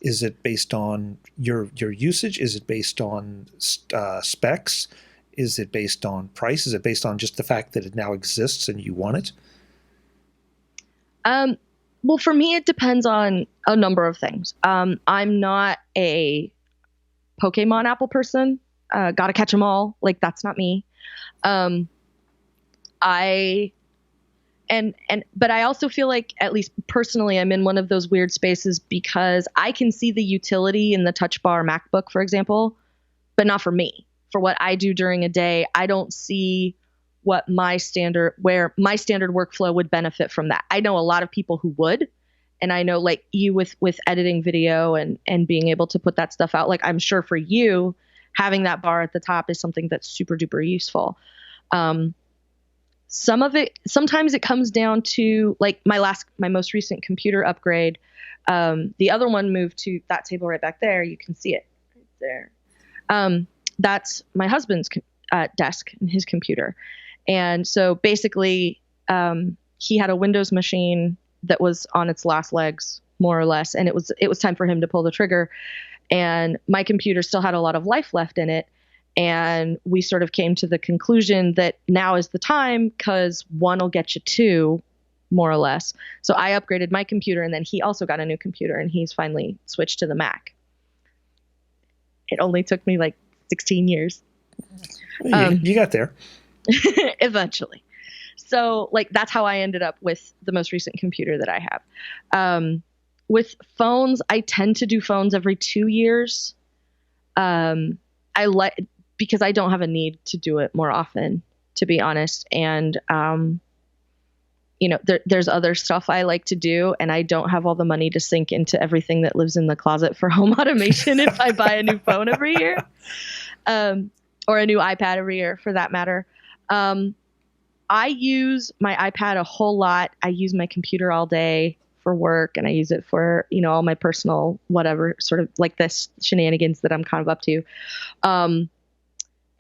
Is it based on your usage? Is it based on specs? Is it based on price? Is it based on just the fact that it now exists and you want it? Well, for me, it depends on a number of things. I'm not a Pokemon Apple person. Gotta catch them all. Like, that's not me. But I also feel like, at least personally, I'm in one of those weird spaces because I can see the utility in the Touch Bar MacBook, for example, but not for me. For what I do during a day, I don't see where my standard workflow would benefit from that. I know a lot of people who would, and I know, like, you with editing video and being able to put that stuff out. Like, I'm sure for you, having that bar at the top is something that's super duper useful. Sometimes it comes down to, like, my most recent computer upgrade. The other one moved to that table right back there. You can see it right there. That's my husband's desk and his computer. And so basically, he had a Windows machine that was on its last legs, more or less. And it was time for him to pull the trigger. And my computer still had a lot of life left in it. And we sort of came to the conclusion that now is the time, because one will get you two, more or less. So I upgraded my computer, and then he also got a new computer, and he's finally switched to the Mac. It only took me like 16 years. You got there. Eventually. So, like, that's how I ended up with the most recent computer that I have. With phones, I tend to do phones every 2 years. Because I don't have a need to do it more often, to be honest. And, there's other stuff I like to do, and I don't have all the money to sink into everything that lives in the closet for home automation if I buy a new phone every year, or a new iPad every year, for that matter. I use my iPad a whole lot. I use my computer all day for work, and I use it for, all my personal, whatever, sort of like this shenanigans that I'm kind of up to.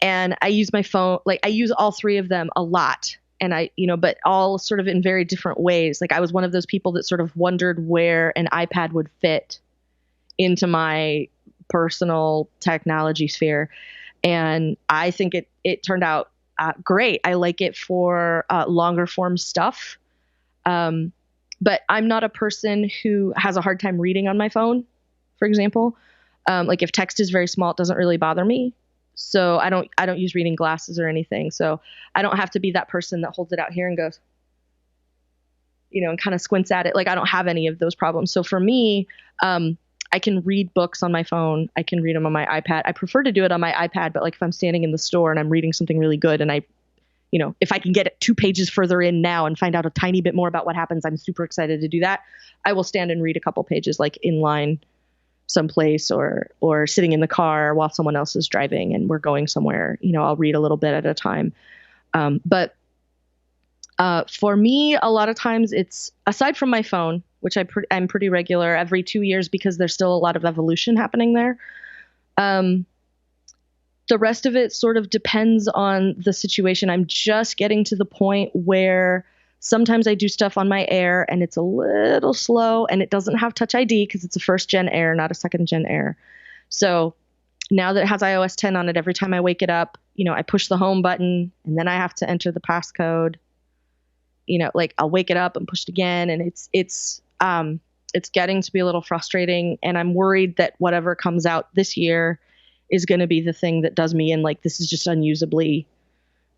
And I use my phone, like, I use all three of them a lot. And but all sort of in very different ways. Like, I was one of those people that sort of wondered where an iPad would fit into my personal technology sphere. And I think it turned out great. I like it for longer form stuff. But I'm not a person who has a hard time reading on my phone, for example. Like, if text is very small, it doesn't really bother me. So I don't use reading glasses or anything. So I don't have to be that person that holds it out here and goes, and kind of squints at it. Like, I don't have any of those problems. So for me, I can read books on my phone. I can read them on my iPad. I prefer to do it on my iPad, but, like, if I'm standing in the store and I'm reading something really good, and if I can get it 2 pages further in now and find out a tiny bit more about what happens, I'm super excited to do that. I will stand and read a couple pages, like, in line someplace, or sitting in the car while someone else is driving and we're going somewhere. I'll read a little bit at a time. But for me, a lot of times it's, aside from my phone, which I'm pretty regular every 2 years, because there's still a lot of evolution happening there. The rest of it sort of depends on the situation. I'm just getting to the point where sometimes I do stuff on my Air and it's a little slow, and it doesn't have Touch ID because it's a first gen Air, not a second gen Air. So now that it has iOS 10 on it, every time I wake it up, I push the home button, and then I have to enter the passcode. Like, I'll wake it up and push it again, and it's getting to be a little frustrating. And I'm worried that whatever comes out this year is going to be the thing that does me in, like, this is just unusably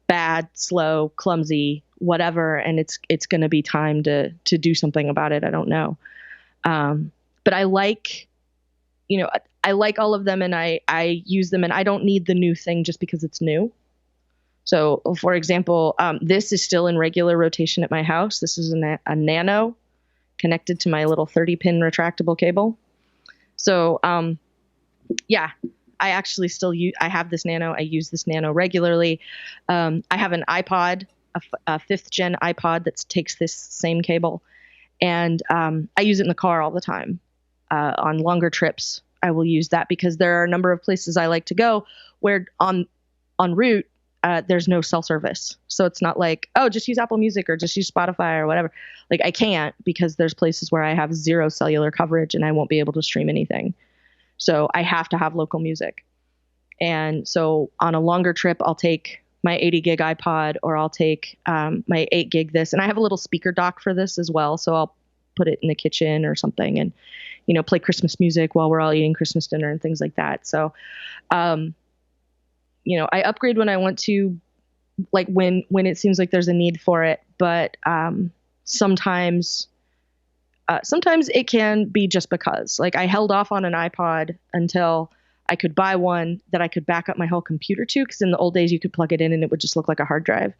bad, slow, clumsy, whatever, and it's going to be time to do something about it. I don't know. But I like all of them, and I use them, and I don't need the new thing just because it's new. So, for example, this is still in regular rotation at my house. This is a Nano connected to my little 30-pin retractable cable. So, I actually still use, I have this Nano. I use this Nano regularly. I have an iPod, a 5th gen iPod that takes this same cable. And I use it in the car all the time. On longer trips, I will use that because there are a number of places I like to go where en route, there's no cell service. So it's not like, oh, just use Apple Music or just use Spotify or whatever. Like I can't because there's places where I have 0 cellular coverage and I won't be able to stream anything. So I have to have local music. And so on a longer trip, I'll take my 80 gig iPod or I'll take my 8 gig this. And I have a little speaker dock for this as well. So I'll put it in the kitchen or something and, you know, play Christmas music while we're all eating Christmas dinner and things like that. So, you know, I upgrade when I want to, like when it seems like there's a need for it. But sometimes it can be just because, like, I held off on an iPod until I could buy one that I could back up my whole computer to, because in the old days you could plug it in and it would just look like a hard drive.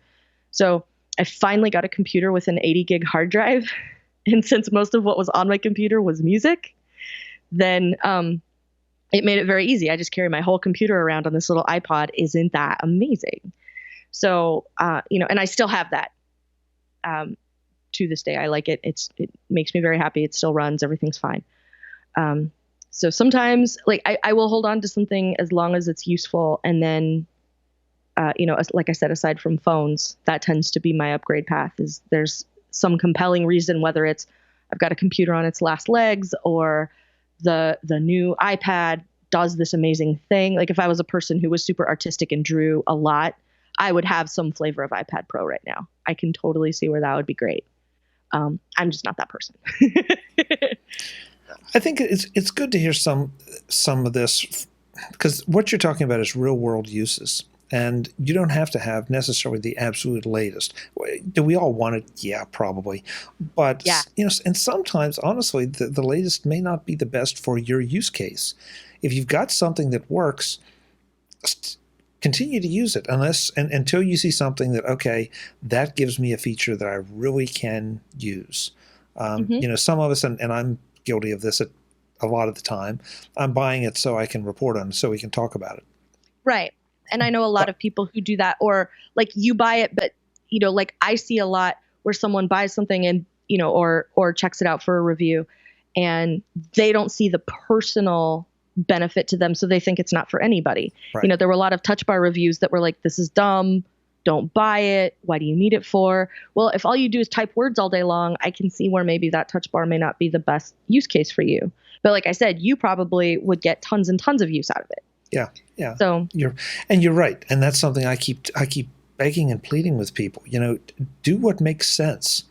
So I finally got a computer with an 80 gig hard drive. And since most of what was on my computer was music, then it made it very easy. I just carry my whole computer around on this little iPod. Isn't that amazing? So, you know, and I still have that to this day. I like it. It makes me very happy. It still runs. Everything's fine. So sometimes, like, I will hold on to something as long as it's useful. And then, you know, like I said, aside from phones, that tends to be my upgrade path. Is there's some compelling reason, whether it's I've got a computer on its last legs or the new iPad does this amazing thing. Like if I was a person who was super artistic and drew a lot, I would have some flavor of iPad Pro right now. I can totally see where that would be great. I'm just not that person. I think it's good to hear some of this, because what you're talking about is real world uses. And you don't have to have necessarily the absolute latest. Do we all want it? Yeah, probably. But, yeah. You know, and sometimes, honestly, the latest may not be the best for your use case. If you've got something that works, continue to use it until you see something that, okay, that gives me a feature that I really can use. You know, some of us, and I'm guilty of this a lot of the time, I'm buying it so I can report on it, so we can talk about it. Right. And I know a lot of people who do that, or like you buy it, but, you know, like I see a lot where someone buys something and, you know, or checks it out for a review and they don't see the personal benefit to them. So they think it's not for anybody. Right. You know, there were a lot of touch bar reviews that were like, this is dumb. Don't buy it. Why do you need it for? Well, if all you do is type words all day long, I can see where maybe that touch bar may not be the best use case for you. But like I said, you probably would get tons and tons of use out of it. Yeah, yeah. So you're right, and that's something I keep begging and pleading with people. You know, do what makes sense.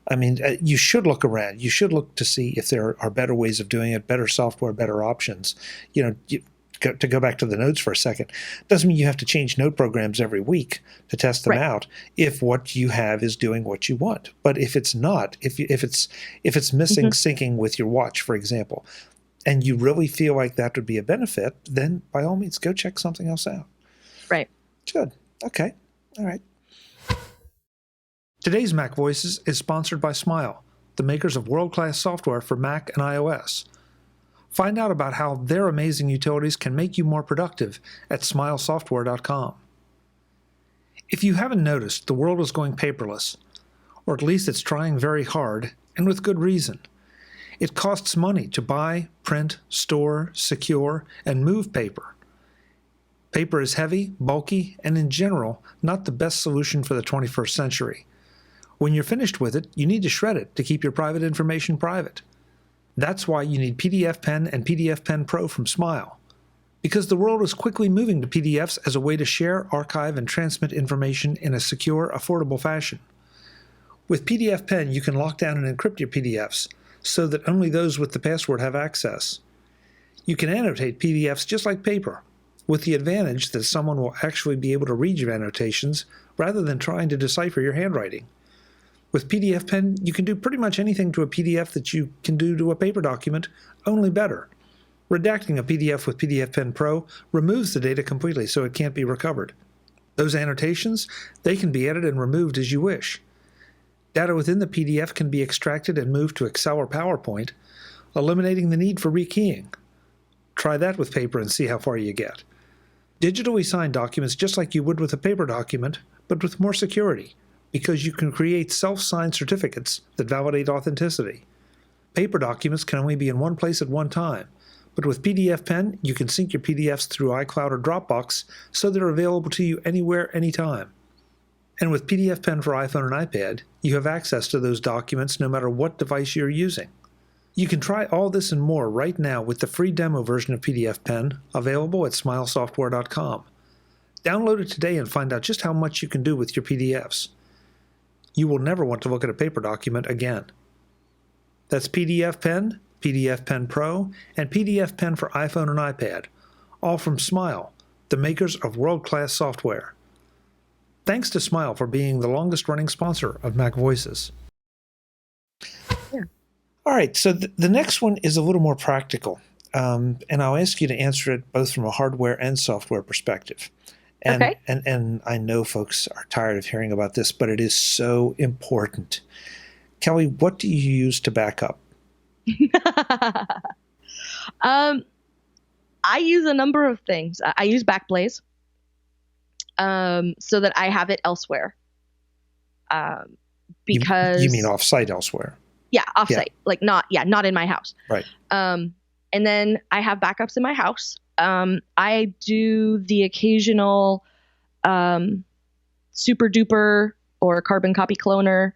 I mean, you should look around. You should look to see if there are better ways of doing it, better software, better options. You know, to go back to the notes for a second, doesn't mean you have to change note programs every week to test them out. If what you have is doing what you want, but if it's not, if it's missing syncing with your watch, for example, and you really feel like that would be a benefit, then by all means, go check something else out. Right. Good. Okay. All right. Today's Mac Voices is sponsored by Smile, the makers of world-class software for Mac and iOS. Find out about how their amazing utilities can make you more productive at smilesoftware.com. If you haven't noticed, the world is going paperless, or at least it's trying very hard, and with good reason. It costs money to buy, print, store, secure, and move paper. Paper is heavy, bulky, and in general, not the best solution for the 21st century. When you're finished with it, you need to shred it to keep your private information private. That's why you need PDF Pen and PDF Pen Pro from Smile. Because the world is quickly moving to PDFs as a way to share, archive, and transmit information in a secure, affordable fashion. With PDF Pen, you can lock down and encrypt your PDFs, so that only those with the password have access. You can annotate PDFs just like paper, with the advantage that someone will actually be able to read your annotations rather than trying to decipher your handwriting. With PDF Pen, you can do pretty much anything to a PDF that you can do to a paper document, only better. Redacting a PDF with PDF Pen Pro removes the data completely so it can't be recovered. Those annotations, they can be edited and removed as you wish. Data within the PDF can be extracted and moved to Excel or PowerPoint, eliminating the need for rekeying. Try that with paper and see how far you get. Digitally sign documents just like you would with a paper document, but with more security, because you can create self-signed certificates that validate authenticity. Paper documents can only be in one place at one time, but with PDF Pen, you can sync your PDFs through iCloud or Dropbox so they're available to you anywhere, anytime. And with PDF Pen for iPhone and iPad, you have access to those documents no matter what device you're using. You can try all this and more right now with the free demo version of PDF Pen, available at smilesoftware.com. Download it today and find out just how much you can do with your PDFs. You will never want to look at a paper document again. That's PDF Pen, PDF Pen Pro, and PDF Pen for iPhone and iPad, all from Smile, the makers of world-class software. Thanks to Smile for being the longest-running sponsor of MacVoices. Yeah. All right, so the next one is a little more practical, and I'll ask you to answer it both from a hardware and software perspective. And, Okay. and I know folks are tired of hearing about this, but it is so important. Kelly, what do you use to back up? I use a number of things. I use Backblaze so that I have it elsewhere. Because you mean off-site elsewhere? Yeah, offsite, like not in my house. Right. And then I have backups in my house. I do the occasional SuperDuper or carbon copy cloner,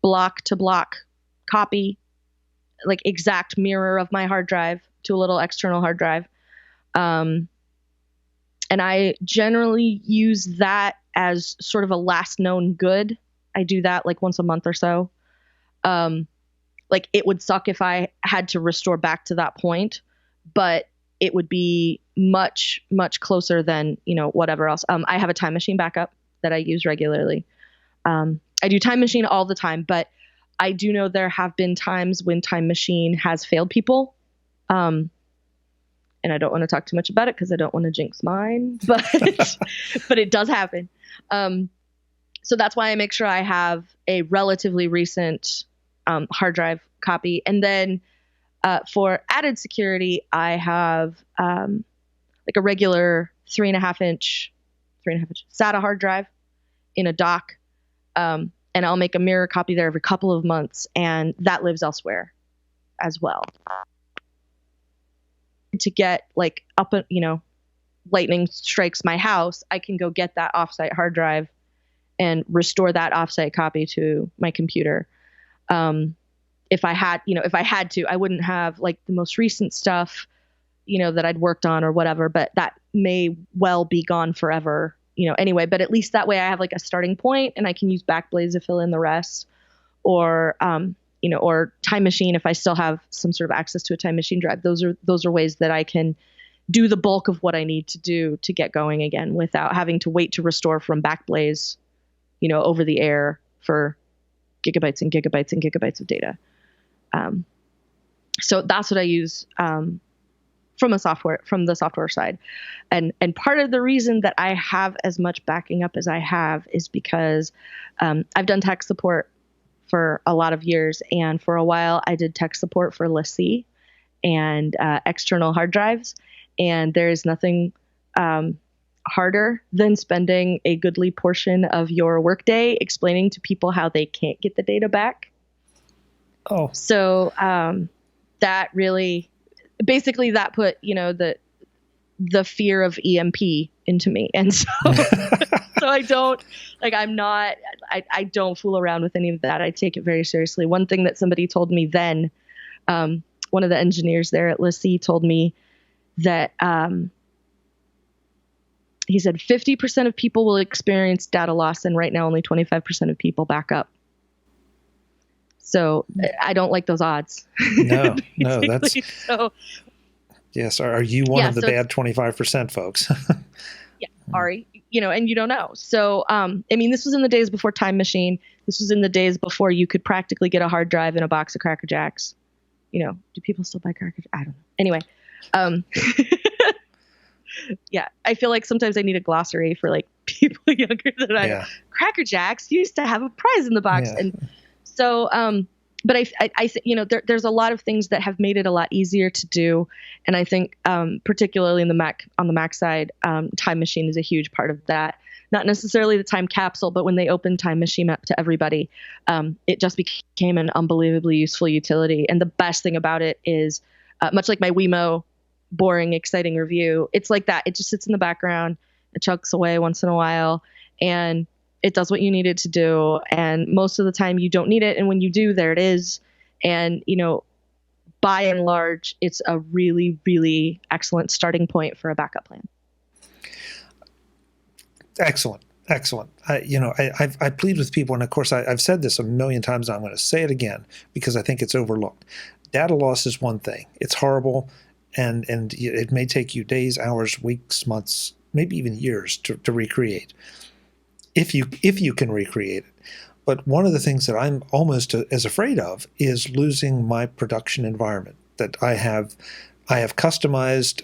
block to block copy, like exact mirror of my hard drive to a little external hard drive. And I generally use that as sort of a last known good. I do that like once a month or so. Like it would suck if I had to restore back to that point, but it would be much, much closer than, whatever else. I have a Time Machine backup that I use regularly. I do Time Machine all the time, but I do know there have been times when Time Machine has failed people. And I don't want to talk too much about it because I don't want to jinx mine, but but it does happen. So that's why I make sure I have a relatively recent hard drive copy. And then for added security, I have like a regular 3.5 inch SATA hard drive in a dock. And I'll make a mirror copy there every couple of months, and that lives elsewhere as well. To get like up, lightning strikes my house, I can go get that offsite hard drive and restore that offsite copy to my computer. If I had to, I wouldn't have like the most recent stuff, that I'd worked on or whatever, but that may well be gone forever, anyway, but at least that way I have like a starting point and I can use Backblaze to fill in the rest, or, or Time Machine if I still have some sort of access to a Time Machine drive. Those are ways that I can do the bulk of what I need to do to get going again without having to wait to restore from Backblaze, over the air for gigabytes and gigabytes and gigabytes of data. So that's what I use from the software side. And part of the reason that I have as much backing up as I have is because I've done tech support for a lot of years. And for a while, I did tech support for LaCie and external hard drives. And there is nothing harder than spending a goodly portion of your workday explaining to people how they can't get the data back. Oh, so that really, basically, that put the fear of EMP into me, and so so I don't I don't fool around with any of that. I take it very seriously. One thing that somebody told me then, one of the engineers there at LaCie told me that he said 50% of people will experience data loss, and right now only 25% of people back up. So I don't like those odds. No, that's so. Yes, are you one of the bad 25%, folks? Yeah, Ari, and you don't know. So, this was in the days before Time Machine. This was in the days before you could practically get a hard drive in a box of Cracker Jacks. Do people still buy Cracker Jacks? I don't know. Anyway, yeah, I feel like sometimes I need a glossary for like people younger than I. Yeah. Cracker Jacks used to have a prize in the box, and so, but I think, there's a lot of things that have made it a lot easier to do. And I think, particularly on the Mac side, Time Machine is a huge part of that. Not necessarily the time capsule, but when they opened Time Machine up to everybody, it just became an unbelievably useful utility. And the best thing about it is, much like my WeMo boring, exciting review, it's like that. It just sits in the background, it chugs away once in a while, and it does what you need it to do. And most of the time you don't need it. And when you do, there it is. And, by and large, it's a really, really excellent starting point for a backup plan. Excellent. I plead with people, and of course I've said this a million times, and I'm going to say it again because I think it's overlooked. Data loss is one thing. It's horrible, and it may take you days, hours, weeks, months, maybe even years to recreate. If you can recreate it. But one of the things that I'm almost as afraid of is losing my production environment that I have customized,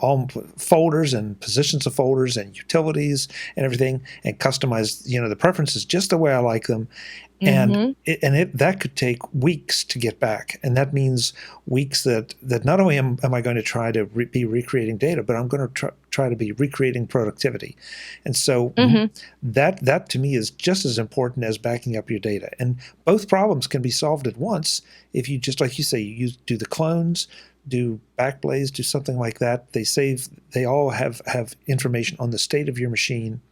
all folders and positions of folders and utilities and everything, and customized, the preferences just the way I like them. And that could take weeks to get back. And that means weeks that not only am I going to try to be recreating data, but I'm going to try to be recreating productivity. And so that to me is just as important as backing up your data. And both problems can be solved at once if you, just like you say, you do the clones, do Backblaze, do something like that. They all have information on the state of your machine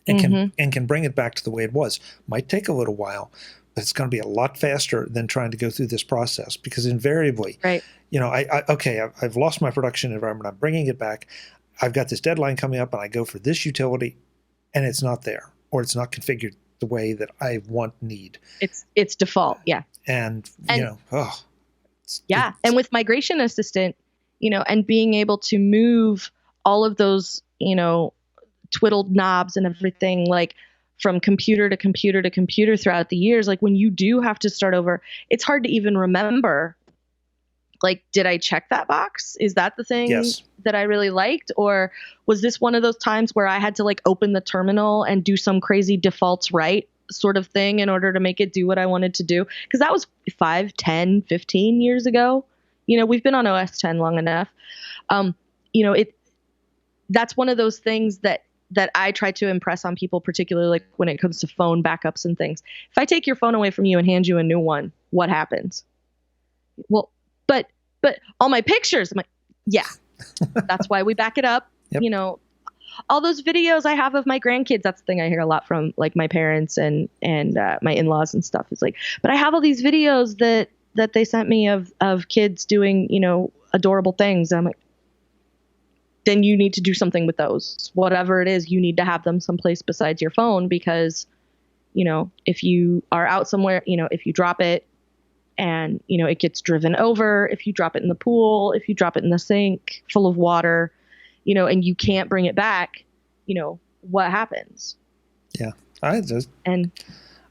and can bring it back to the way it was. Might take a little while, but it's going to be a lot faster than trying to go through this process, because invariably, right. I've lost my production environment. I'm bringing it back. I've got this deadline coming up, and I go for this utility, and it's not there, or it's not configured the way that I need. It's default, yeah. And and with Migration Assistant, and being able to move all of those, twiddled knobs and everything, like from computer to computer to computer throughout the years, like when you do have to start over, it's hard to even remember, like, did I check that box? Is that the thing that I really liked? Or was this one of those times where I had to like open the terminal and do some crazy defaults right sort of thing in order to make it do what I wanted to do? Because that was 5, 10, 15 years ago. We've been on OS 10 long enough. That's one of those things that I try to impress on people, particularly like when it comes to phone backups and things. If I take your phone away from you and hand you a new one, what happens? Well, but all my pictures, I'm like, yeah, that's why we back it up. Yep. All those videos I have of my grandkids, that's the thing I hear a lot from like my parents and my in-laws and stuff. It's like, but I have all these videos that they sent me of kids doing, adorable things. And I'm like, then you need to do something with those. Whatever it is, you need to have them someplace besides your phone, because, if you are out somewhere, if you drop it and, it gets driven over, if you drop it in the pool, if you drop it in the sink full of water, and you can't bring it back, what happens? Yeah. And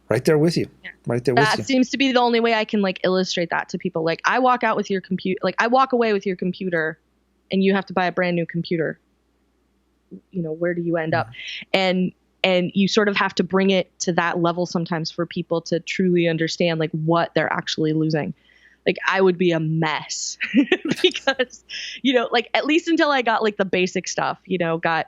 right there with you. Yeah. Right there with you. That seems to be the only way I can like illustrate that to people. Like, I walk out with your computer, like I walk away with your computer, and you have to buy a brand new computer. Where do you end up? And you sort of have to bring it to that level sometimes for people to truly understand like what they're actually losing. Like, I would be a mess because, like, at least until I got like the basic stuff, got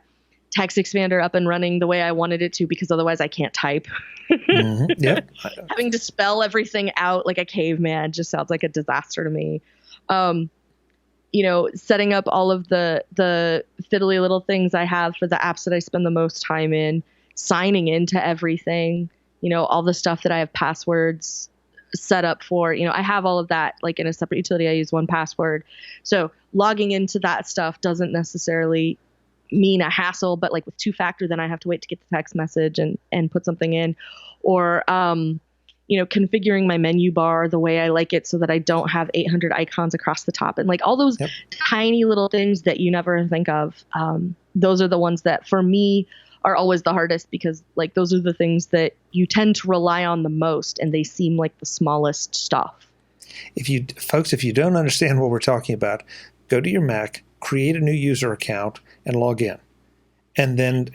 Text Expander up and running the way I wanted it to, because otherwise I can't type. Yep. Having to spell everything out like a caveman just sounds like a disaster to me. Setting up all of the fiddly little things I have for the apps that I spend the most time in, signing into everything, all the stuff that I have passwords set up for, I have all of that like in a separate utility. I use 1Password. So logging into that stuff doesn't necessarily mean a hassle, but like with 2-factor, then I have to wait to get the text message and put something in, or, configuring my menu bar the way I like it so that I don't have 800 icons across the top, and like all those tiny little things that you never think of. Those are the ones that for me are always the hardest, because like those are the things that you tend to rely on the most, and they seem like the smallest stuff. If you don't understand what we're talking about, go to your Mac, create a new user account, and log in. And then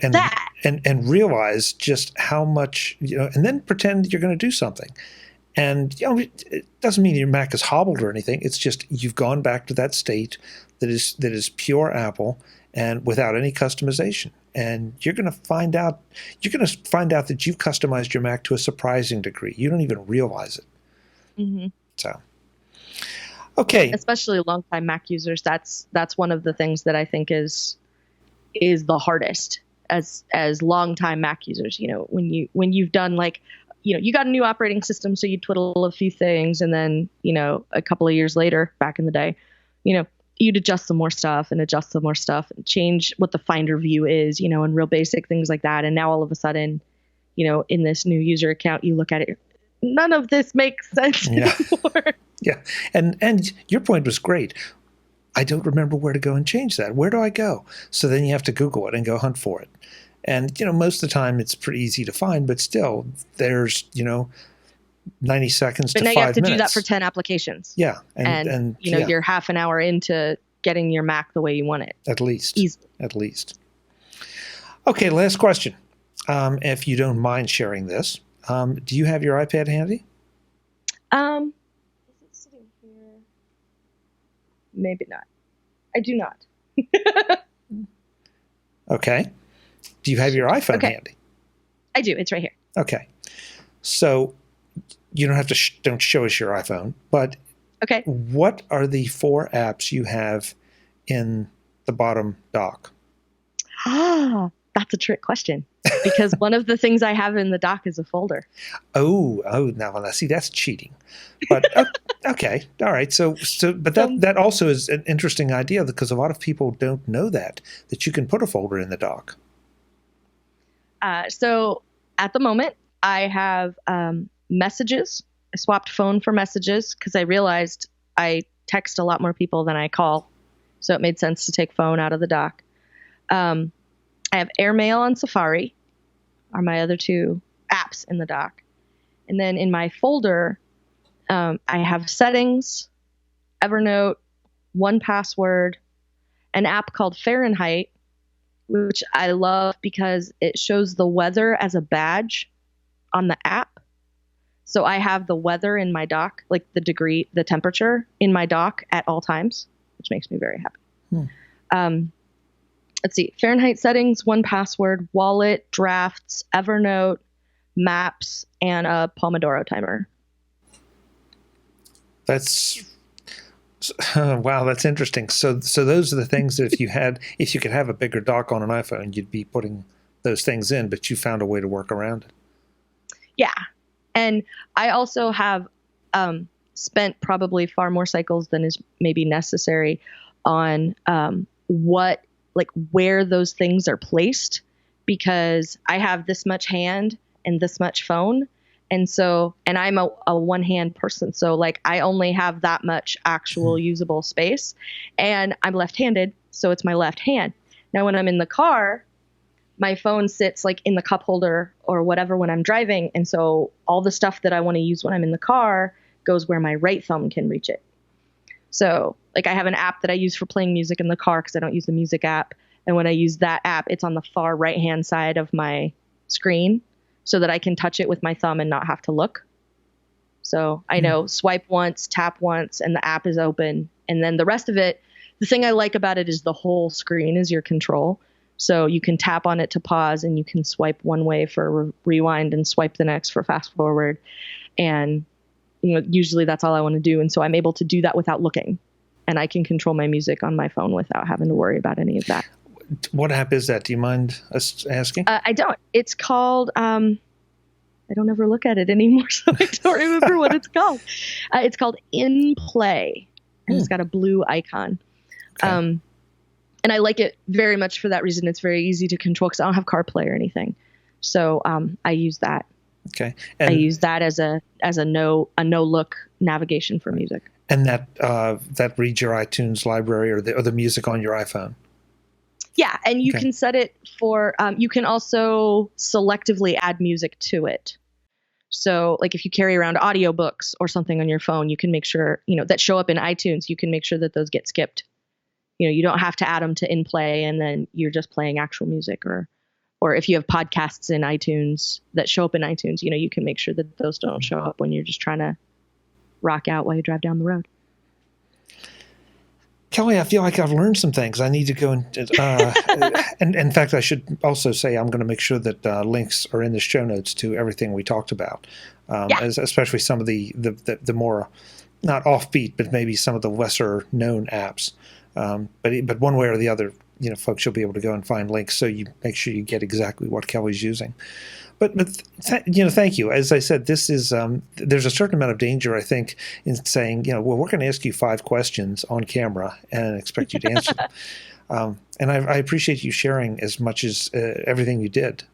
and realize just how much, and then pretend you're going to do something. And it doesn't mean your Mac is hobbled or anything. It's just you've gone back to that state that is pure Apple and without any customization. And you're going to find out that you've customized your Mac to a surprising degree. You don't even realize it. Mm-hmm. So, okay. Especially longtime Mac users, that's one of the things that I think is the hardest as longtime Mac users. When you've done you got a new operating system, so you twiddle a few things, and then a couple of years later, back in the day, you'd adjust some more stuff and change what the Finder view is, and real basic things like that. And now all of a sudden, in this new user account, you look at it, none of this makes sense anymore. Yeah. And your point was great. I don't remember where to go and change that. Where do I go? So then you have to Google it and go hunt for it. And, most of the time it's pretty easy to find, but still there's, 90 seconds to 5 minutes. But now you have to do that for 10 applications. Yeah. And you're half an hour into getting your Mac the way you want it. At least. Easily. At least. Okay, last question. If you don't mind sharing this, do you have your iPad handy? Is it sitting here? Maybe not. I do not. Okay. Do you have your iPhone handy? I do. It's right here. Okay. So you don't have to don't show us your iPhone, but what are the 4 apps you have in the bottom dock? That's a trick question, because one of the things I have in the dock is a folder. Now see, that's cheating. But okay, all right. So, but that also is an interesting idea, because a lot of people don't know that you can put a folder in the dock. So at the moment, I have messages. I swapped phone for messages because I realized I text a lot more people than I call, so it made sense to take phone out of the dock. I have AirMail and Safari are my other 2 apps in the dock. And then in my folder, I have Settings, Evernote, 1Password, an app called Fahrenheit, which I love because it shows the weather as a badge on the app. So I have the weather in my dock, like the temperature in my dock at all times, which makes me very happy. Let's see, Fahrenheit, Settings, 1Password, Wallet, Drafts, Evernote, Maps, and a Pomodoro timer. Wow, that's interesting. So those are the things that if you could have a bigger dock on an iPhone, you'd be putting those things in, but you found a way to work around it. Yeah. And I also have spent probably far more cycles than is maybe necessary on where those things are placed, because I have this much hand and this much phone. And I'm a one-hand person. So I only have that much actual usable space, and I'm left-handed. So it's my left hand. Now, when I'm in the car, my phone sits in the cup holder or whatever when I'm driving. And so all the stuff that I want to use when I'm in the car goes where my right thumb can reach it. So I have an app that I use for playing music in the car because I don't use the music app. And when I use that app, it's on the far right-hand side of my screen, so that I can touch it with my thumb and not have to look. So I know swipe once, tap once, and the app is open. And then the rest of it, the thing I like about it is the whole screen is your control. So you can tap on it to pause, and you can swipe one way for rewind and swipe the next for fast forward. And usually that's all I want to do. And so I'm able to do that without looking, and I can control my music on my phone without having to worry about any of that. What app is that? Do you mind us asking? I don't. It's called, I don't ever look at it anymore, so I don't remember what it's called. It's called InPlay, and it's got a blue icon. Okay. And I like it very much for that reason. It's very easy to control because I don't have CarPlay or anything. So I use that. Okay. And I use that as a no look navigation for music. And that reads your iTunes library or the music on your iPhone. Yeah, and you can set it for, you can also selectively add music to it. So if you carry around audiobooks or something on your phone, you can make sure, that show up in iTunes, you can make sure that those get skipped. You don't have to add them to InPlay and then you're just playing actual music or or if you have podcasts in iTunes that show up in iTunes, you can make sure that those don't show up when you're just trying to rock out while you drive down the road. Kelly, I feel like I've learned some things. I need to go and in fact, I should also say I'm going to make sure that links are in the show notes to everything we talked about, especially some of the more not offbeat, but maybe some of the lesser known apps. But one way or the other, folks, you'll be able to go and find links so you make sure you get exactly what Kelly's using. But thank you. As I said, this is there's a certain amount of danger, I think, in saying, well, we're going to ask you 5 questions on camera and expect you to answer them. And I appreciate you sharing as much as everything you did.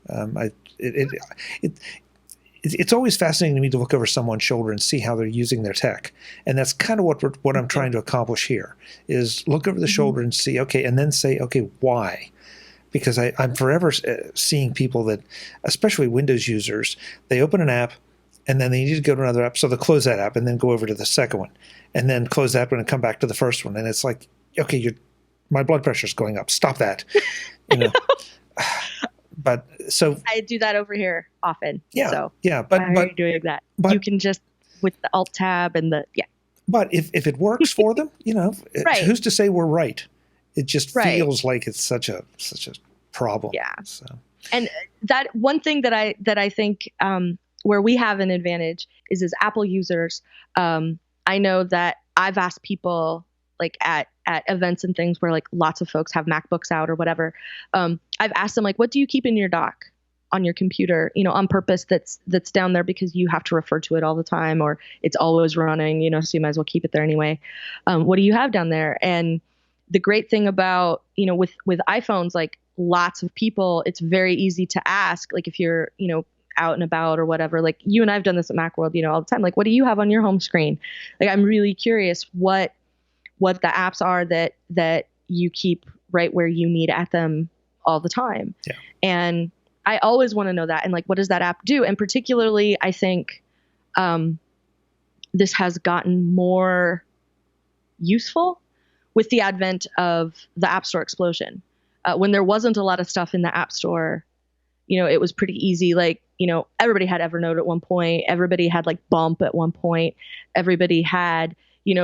It's always fascinating to me to look over someone's shoulder and see how they're using their tech, and that's kind of what I'm trying to accomplish here. Is look over the shoulder and see, okay, and then say, okay, why? Because I'm forever seeing people that, especially Windows users, they open an app and then they need to go to another app. So they'll close that app and then go over to the second one and then close that one and come back to the first one. And it's like, okay, my blood pressure is going up. Stop that. But so I do that over here often. Yeah. So yeah. Why are you doing that? But you can just with the Alt tab and But if it works for them, right. Who's to say we're right? It just feels like it's such a problem. Yeah. So. And that one thing that I think where we have an advantage is as Apple users. I know that I've asked people like at events and things where like lots of folks have MacBooks out or whatever. I've asked them like, what do you keep in your dock on your computer, on purpose that's down there because you have to refer to it all the time or it's always running, so you might as well keep it there anyway. What do you have down there? And the great thing about, with iPhones, like lots of people, it's very easy to ask, like if you're, out and about or whatever, like you and I've done this at Macworld, all the time. Like, what do you have on your home screen? Like, I'm really curious what the apps are that you keep right where you need at them all the time. Yeah. And I always want to know that. And like, what does that app do? And particularly, I think this has gotten more useful with the advent of the App Store explosion. When there wasn't a lot of stuff in the App Store, it was pretty easy. Like, everybody had Evernote at one point. Everybody had like Bump at one point. Everybody had,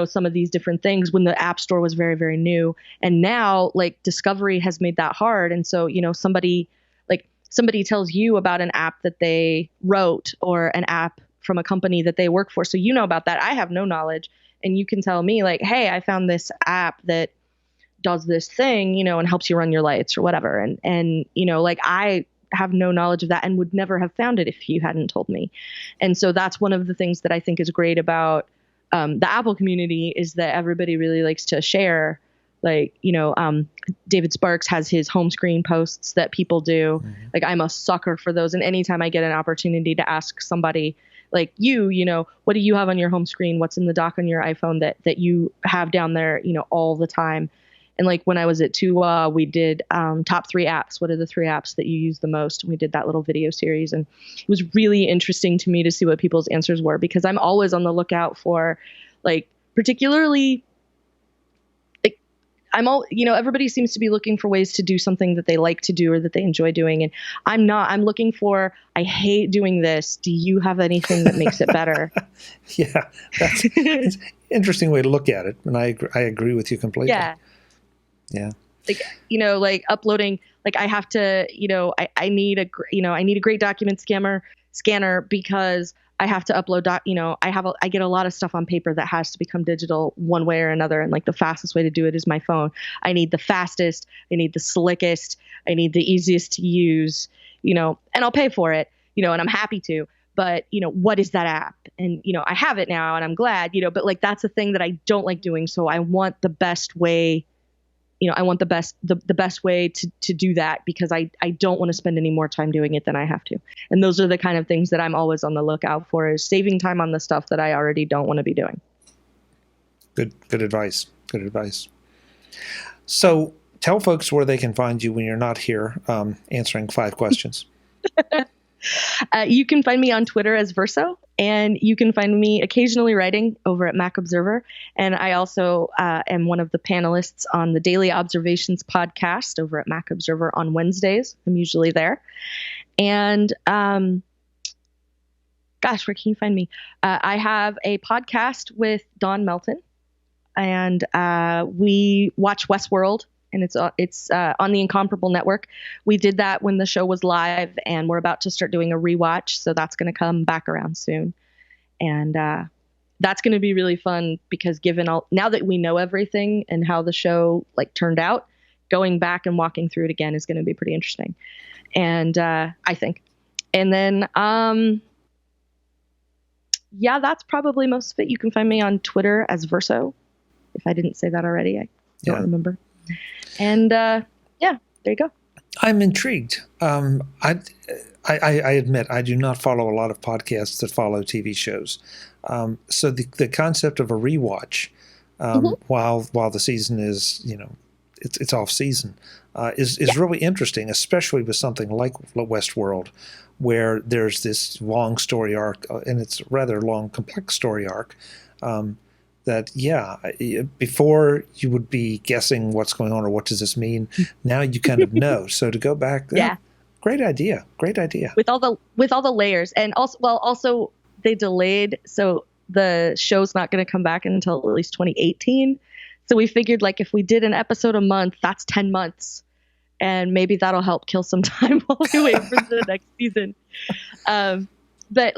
some of these different things when the App Store was very, very new. And now like discovery has made that hard. And so, somebody tells you about an app that they wrote or an app from a company that they work for. So about that. I have no knowledge. And you can tell me like, hey, I found this app that does this thing, and helps you run your lights or whatever. And like I have no knowledge of that and would never have found it if you hadn't told me. And so that's one of the things that I think is great about the Apple community is that everybody really likes to share. Like, David Sparks has his home screen posts that people do. Mm-hmm. Like I'm a sucker for those. And anytime I get an opportunity to ask somebody like what do you have on your home screen? What's in the dock on your iPhone that you have down there, all the time? And like when I was at TUA, we did top 3 apps. What are the 3 apps that you use the most? And we did that little video series. And it was really interesting to me to see what people's answers were, because I'm always on the lookout for like particularly everybody seems to be looking for ways to do something that they like to do or that they enjoy doing. And I'm looking for, I hate doing this. Do you have anything that makes it better? Yeah, that's an interesting way to look at it. And I agree with you completely. Yeah. Yeah. Like, like uploading, like I have to, I need a great document scanner because I have to upload I get a lot of stuff on paper that has to become digital one way or another. And like the fastest way to do it is my phone. I need the fastest, I need the slickest, I need the easiest to use, and I'll pay for it, and I'm happy to, but what is that app? And, I have it now and I'm glad, but like, that's a thing that I don't like doing. So I want the best way, I want the best way to do that, because I don't want to spend any more time doing it than I have to. And those are the kind of things that I'm always on the lookout for, is saving time on the stuff that I already don't want to be doing. Good advice. Good advice. So tell folks where they can find you when you're not here answering 5 questions. You can find me on Twitter as Verso, And you can find me occasionally writing over at Mac Observer. And I also am one of the panelists on the Daily Observations podcast over at Mac Observer on Wednesdays. I'm usually there. And gosh, where can you find me? I have a podcast with Don Melton, and we watch Westworld. And it's on the Incomparable Network. We did that when the show was live, and we're about to start doing a rewatch, so that's going to come back around soon. And that's going to be really fun because now that we know everything and how the show turned out, going back and walking through it again is going to be pretty interesting. And I think. And then that's probably most of it. You can find me on Twitter as Verso. If I didn't say that already, I don't remember. And there you go. I'm intrigued. I admit I do not follow a lot of podcasts that follow TV shows. So the concept of a rewatch while the season is, it's off season, is really interesting, especially with something like Westworld, where there's this long story arc, and it's a rather long, complex story arc. That before you would be guessing what's going on or what does this mean. Now you kind of know. So to go back, great idea. With all the layers, and also they delayed, so the show's not going to come back until at least 2018. So we figured if we did an episode a month, that's 10 months, and maybe that'll help kill some time while we wait for the next season. But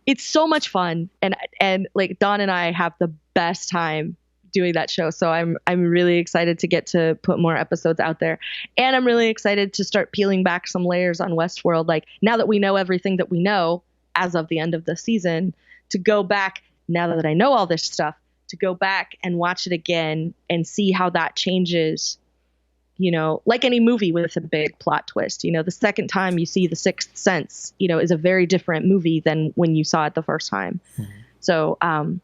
it's so much fun, and Don and I have the best time doing that show. So I'm really excited to get to put more episodes out there, and I'm really excited to start peeling back some layers on Westworld. Now that we know everything that we know as of the end of the season, to go back now that I know all this stuff, to go back and watch it again and see how that changes. Like any movie with a big plot twist, the second time you see The Sixth Sense, is a very different movie than when you saw it the first time. Mm-hmm. So I'm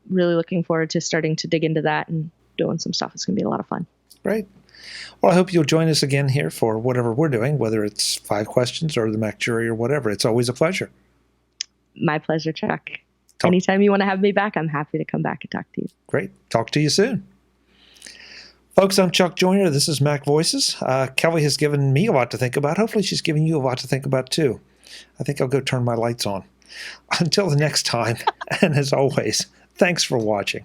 really looking forward to starting to dig into that and doing some stuff. It's going to be a lot of fun. Great. Well, I hope you'll join us again here for whatever we're doing, whether it's 5 questions or the Mac Jury or whatever. It's always a pleasure. My pleasure, Chuck. Anytime you want to have me back, I'm happy to come back and talk to you. Great. Talk to you soon. Folks, I'm Chuck Joyner. This is Mac Voices. Kelly has given me a lot to think about. Hopefully she's giving you a lot to think about too. I think I'll go turn my lights on. Until the next time, and as always, thanks for watching.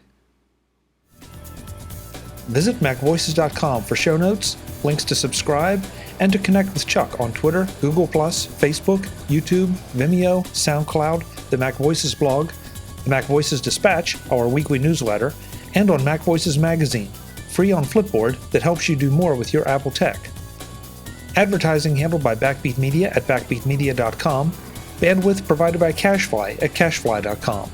Visit MacVoices.com for show notes, links to subscribe, and to connect with Chuck on Twitter, Google+, Facebook, YouTube, Vimeo, SoundCloud, the Mac Voices blog, the Mac Voices Dispatch, our weekly newsletter, and on Mac Voices magazine, free on Flipboard that helps you do more with your Apple tech. Advertising handled by Backbeat Media at backbeatmedia.com. Bandwidth provided by CacheFly at cachefly.com.